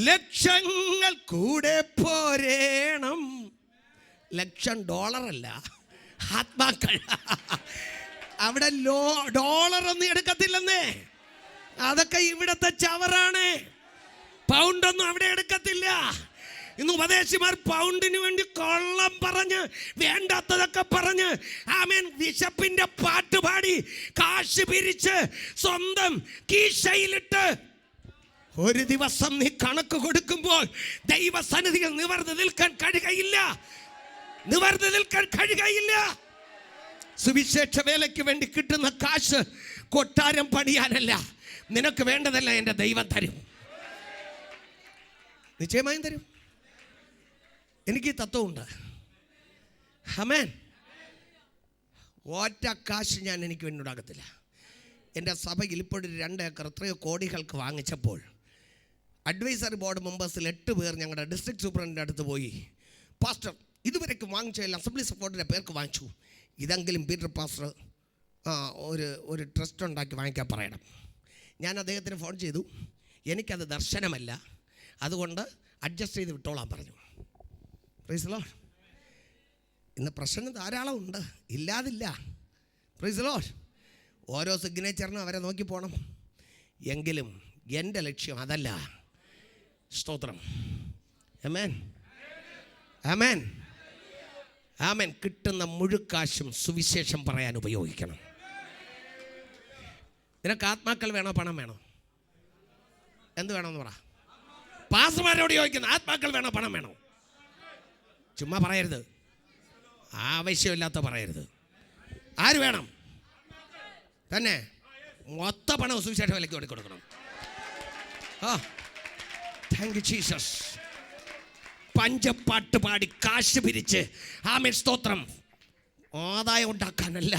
Speaker 3: ലക്ഷങ്ങൾ കൂടെ പോരേണം. $1,00,000 അല്ല, ആത്മാക്കൾ. അവിടെ ഡോളറൊന്നും എടുക്കത്തില്ലെന്നേ, അതൊക്കെ ഇവിടത്തെ ചവറാണ്. പൗണ്ടൊന്നും അവിടെ എടുക്കത്തില്ല. ഇന്ന് ഉപദേശിമാർ പൗണ്ടിന് വേണ്ടി കൊള്ളം പറഞ്ഞ് വേണ്ടാത്തതൊക്കെ പറഞ്ഞ് ആമേൻ വിശപ്പിന്റെ പാട്ടുപാടി കാശ് പിരിച്ച് സ്വന്തം കീശയിലിട്ട് ഒരു ദിവസം നീ കണക്ക് കൊടുക്കുമ്പോൾ ദൈവസന്നിധിയിൽ നിവർന്നു നിൽക്കാൻ കഴിയുകയില്ല, നിവർന്നു നിൽക്കാൻ കഴിയുകയില്ല. സുവിശേഷ വേലയ്ക്ക് വേണ്ടി കിട്ടുന്ന കാശ് കൊട്ടാരം പണിയാനല്ല, നിനക്ക് വേണ്ടതല്ല എൻ്റെ ദൈവം തരും, നിശ്ചയമായും തരും. എനിക്ക് ഈ തത്വമുണ്ട്. ആമേൻ. ഒറ്റ കാശ് ഞാൻ എനിക്ക് വേണ്ടി ഉണ്ടാകത്തില്ല. എൻ്റെ സഭയിൽ ഇപ്പോഴൊരു 2 ഏക്കർ എത്രയോ കോടികൾക്ക് വാങ്ങിച്ചപ്പോൾ അഡ്വൈസറി ബോർഡ് മെമ്പേഴ്സിൽ 8 പേർ ഞങ്ങളുടെ ഡിസ്ട്രിക്ട് സൂപ്രണ്ടിൻ്റെ അടുത്ത് പോയി, പാസ്റ്റർ ഇതുവരെയ്ക്ക് വാങ്ങിച്ചതിൽ അസംബ്ലി സപ്പോർട്ടിൻ്റെ പേർക്ക് വാങ്ങിച്ചു, ഇതെങ്കിലും പീറ്റർ പാസ്റ്റർ ഒരു ട്രസ്റ്റ് ഉണ്ടാക്കി വാങ്ങിക്കാൻ പറയണം. ഞാൻ അദ്ദേഹത്തിന് ഫോൺ ചെയ്തു, എനിക്കത് ദർശനമല്ല, അതുകൊണ്ട് അഡ്ജസ്റ്റ് ചെയ്ത് വിട്ടോളാൻ പറഞ്ഞു. Price the Lord. ഇന്ന് പ്രശ്നം ധാരാളം ഉണ്ട്, ഇല്ലാതില്ല. Price the Lord. ഓരോ സിഗ്നേച്ചറിനും അവരെ നോക്കി പോകണം. എങ്കിലും എൻ്റെ ലക്ഷ്യം അതല്ല. സ്തോത്രം. ആമേൻ, ആമേൻ, ആമേൻ. കിട്ടുന്ന മുഴുക്കാശും സുവിശേഷം പറയാൻ ഉപയോഗിക്കണം. നിനക്ക് ആത്മാക്കൾ വേണോ പണം വേണോ? എന്ത് വേണമെന്ന് പറ. പാസ്റ്റർമാരോട് ചോദിക്കുന്ന ആത്മാക്കൾ വേണോ പണം വേണോ? ചുമ്മാ പറയരുത്, ആവശ്യമില്ലാത്ത പറയരുത്. ആര് വേണം? തന്നെ മൊത്ത പണം സുവിശേഷ വിലയ്ക്ക് കൊടുക്കണം. Thank you Jesus. പഞ്ചപ്പാട്ട് പാടി കാശ് പിരിച്ച് ആമേൻ സ്തോത്രം ആദായം ഉണ്ടാക്കാനല്ല.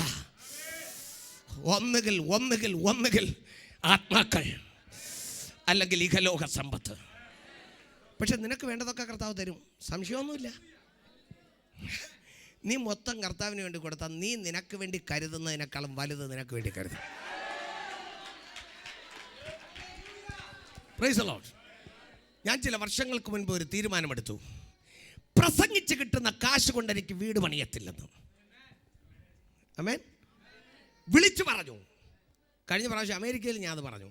Speaker 3: ഒന്നുകിൽ ആത്മാക്കൾ, അല്ലെങ്കിൽ ഇഹലോക സമ്പത്ത്. പക്ഷെ നിനക്ക് വേണ്ടതൊക്കെ കർത്താവ് തരും, സംശയമൊന്നുമില്ല. നീ മൊത്തം കർത്താവിന് വേണ്ടി കൊടുത്താൽ നീ നിനക്ക് വേണ്ടി കരുതുന്നതിനേക്കാളും വലുത് നിനക്ക് വേണ്ടി കരുതും. Price the Lord. ഞാൻ ചില വർഷങ്ങൾക്ക് മുൻപ് ഒരു തീരുമാനമെടുത്തു, പ്രസംഗിച്ച് കിട്ടുന്ന കാശ് കൊണ്ട് എനിക്ക് വീട് പണിയത്തില്ലെന്ന്. ആമേൻ. വിളിച്ചു പറഞ്ഞു. കഴിഞ്ഞ പ്രാവശ്യം അമേരിക്കയിൽ ഞാൻ അത് പറഞ്ഞു.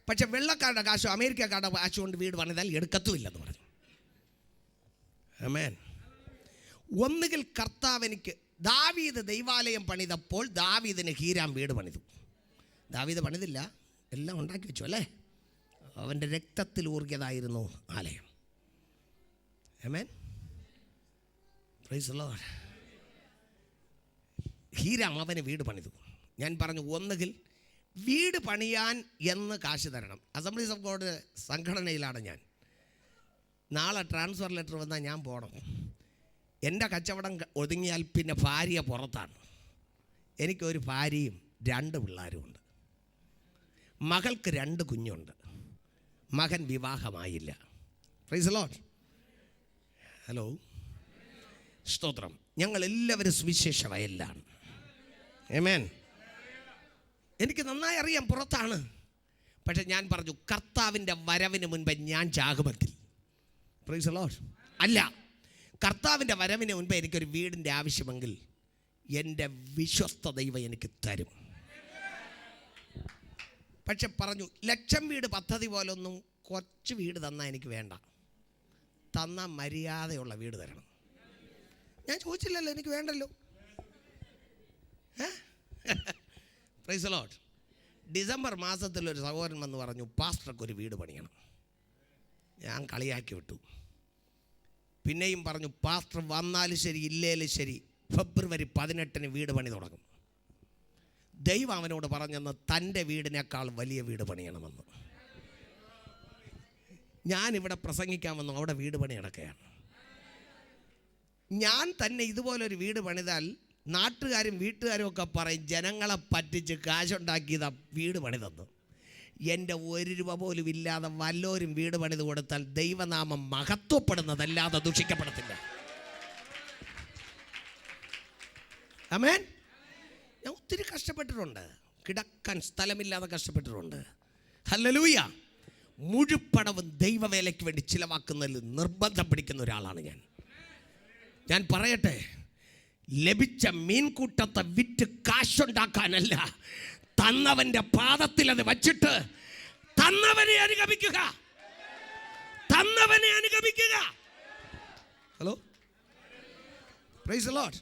Speaker 3: പക്ഷെ വെള്ളക്കാരുടെ കാശോ അമേരിക്കക്കാരുടെ കാശ് കൊണ്ട് വീട് പണിതാൽ എടുക്കത്തുമില്ലെന്ന് പറഞ്ഞു. ആമേൻ. ഒന്നുകിൽ കർത്താവ് എനിക്ക്, ദാവീദ് ദൈവാലയം പണിതപ്പോൾ ദാവീദിന് ഹീരാം വീട് പണിതു. ദാവീദ് പണിതില്ല, എല്ലാം ഉണ്ടാക്കി വെച്ചു അല്ലേ. അവൻ്റെ രക്തത്തിൽ ഊർജ്ജതായിരുന്നു ആലയം. Amen. Praise the Lord. Hiram അവന് വീട് പണിതു. ഞാൻ പറഞ്ഞു, ഒന്നുകിൽ വീട് പണിയാൻ എന്ന് കാശ് തരണം. അസംബ്ലീസ് ഓഫ് ഗോഡ് സംഘടനയിലാണ് ഞാൻ. നാളെ ട്രാൻസ്ഫർ ലെറ്റർ വന്നാൽ ഞാൻ പോകണം. എൻ്റെ കച്ചവടം ഒതുങ്ങിയാൽ പിന്നെ ഭാര്യ പുറത്താണ്. എനിക്കൊരു ഭാര്യയും 2 പിള്ളേരുമുണ്ട്. മകൾക്ക് 2 കുഞ്ഞുണ്ട്. മകൻ വിവാഹമായില്ല. Praise the Lord. ഹലോ, സ്തോത്രം. ഞങ്ങളെല്ലാവരും സുവിശേഷ വയലിലാണ്. ആമേൻ. എനിക്ക് നന്നായി അറിയാം പുറത്താണ്. പക്ഷെ ഞാൻ പറഞ്ഞു, കർത്താവിൻ്റെ വരവിന് മുൻപ് ഞാൻ ജാഗമത്തിൽ. Price the Lord. അല്ല, കർത്താവിൻ്റെ വരവിന് മുൻപ് എനിക്കൊരു വീടിൻ്റെ ആവശ്യമെങ്കിൽ എൻ്റെ വിശ്വസ്ത ദൈവം എനിക്ക് തരും. പക്ഷെ പറഞ്ഞു, 1,00,000 വീട് പദ്ധതി പോലൊന്നും കുറച്ച് വീട് തന്നാൽ എനിക്ക് വേണ്ട. തന്നാൽ മര്യാദയുള്ള വീട് തരണം. ഞാൻ ചോദിച്ചില്ലല്ലോ, എനിക്ക് വേണ്ടല്ലോ. Price the Lord. ഡിസംബർ മാസത്തിൽ ഒരു സഹോദരൻ വന്ന് പറഞ്ഞു, പാസ്റ്റർക്ക് ഒരു വീട് പണിയണം. ഞാൻ കളിയാക്കി വിട്ടു. പിന്നെയും പറഞ്ഞു, പാസ്റ്റർ വന്നാലും ശരി ഇല്ലേലും ശരി ഫെബ്രുവരി 18 വീട് പണി തുടങ്ങും. ദൈവം അവനോട് പറഞ്ഞെന്ന് തൻ്റെ വീടിനേക്കാൾ വലിയ വീട് പണിയണമെന്ന്. ഞാനിവിടെ പ്രസംഗിക്കാമെന്നും അവിടെ വീട് പണി നടക്കുകയാണ്. ഞാൻ തന്നെ ഇതുപോലൊരു വീട് പണിതാൽ നാട്ടുകാരും വീട്ടുകാരും ഒക്കെ പറയും, ജനങ്ങളെ പറ്റിച്ച് കാശുണ്ടാക്കിയതാ വീട് പണി തന്നു. എൻ്റെ 1 രൂപ പോലും ഇല്ലാതെ വല്ലോരും വീട് പണിത് കൊടുത്താൽ ദൈവനാമം മഹത്വപ്പെടുന്നതല്ലാതെ ദുഷിക്കപ്പെടത്തില്ല. ആമേൻ. ഞാൻ ഒത്തിരി കഷ്ടപ്പെട്ടിട്ടുണ്ട്. കിടക്കാൻ സ്ഥലമില്ലാതെ കഷ്ടപ്പെട്ടിട്ടുണ്ട്. ഹല്ലേലൂയ. മുഴുപ്പണവും ദൈവവേലയ്ക്ക് വേണ്ടി ചിലവാക്കുന്നതിൽ നിർബന്ധം പിടിക്കുന്ന ഒരാളാണ് ഞാൻ. ഞാൻ പറയട്ടെ, ലഭിച്ച മീൻകൂട്ടത്തെ വിറ്റ് കാശുണ്ടാക്കാനല്ല, തന്നവൻ്റെ പാദത്തിൽ അത് വച്ചിട്ട് തന്നവനെ അനുഗമിക്കുക. തന്നവനെ അനുഗമിക്കുക. Hello, praise the Lord.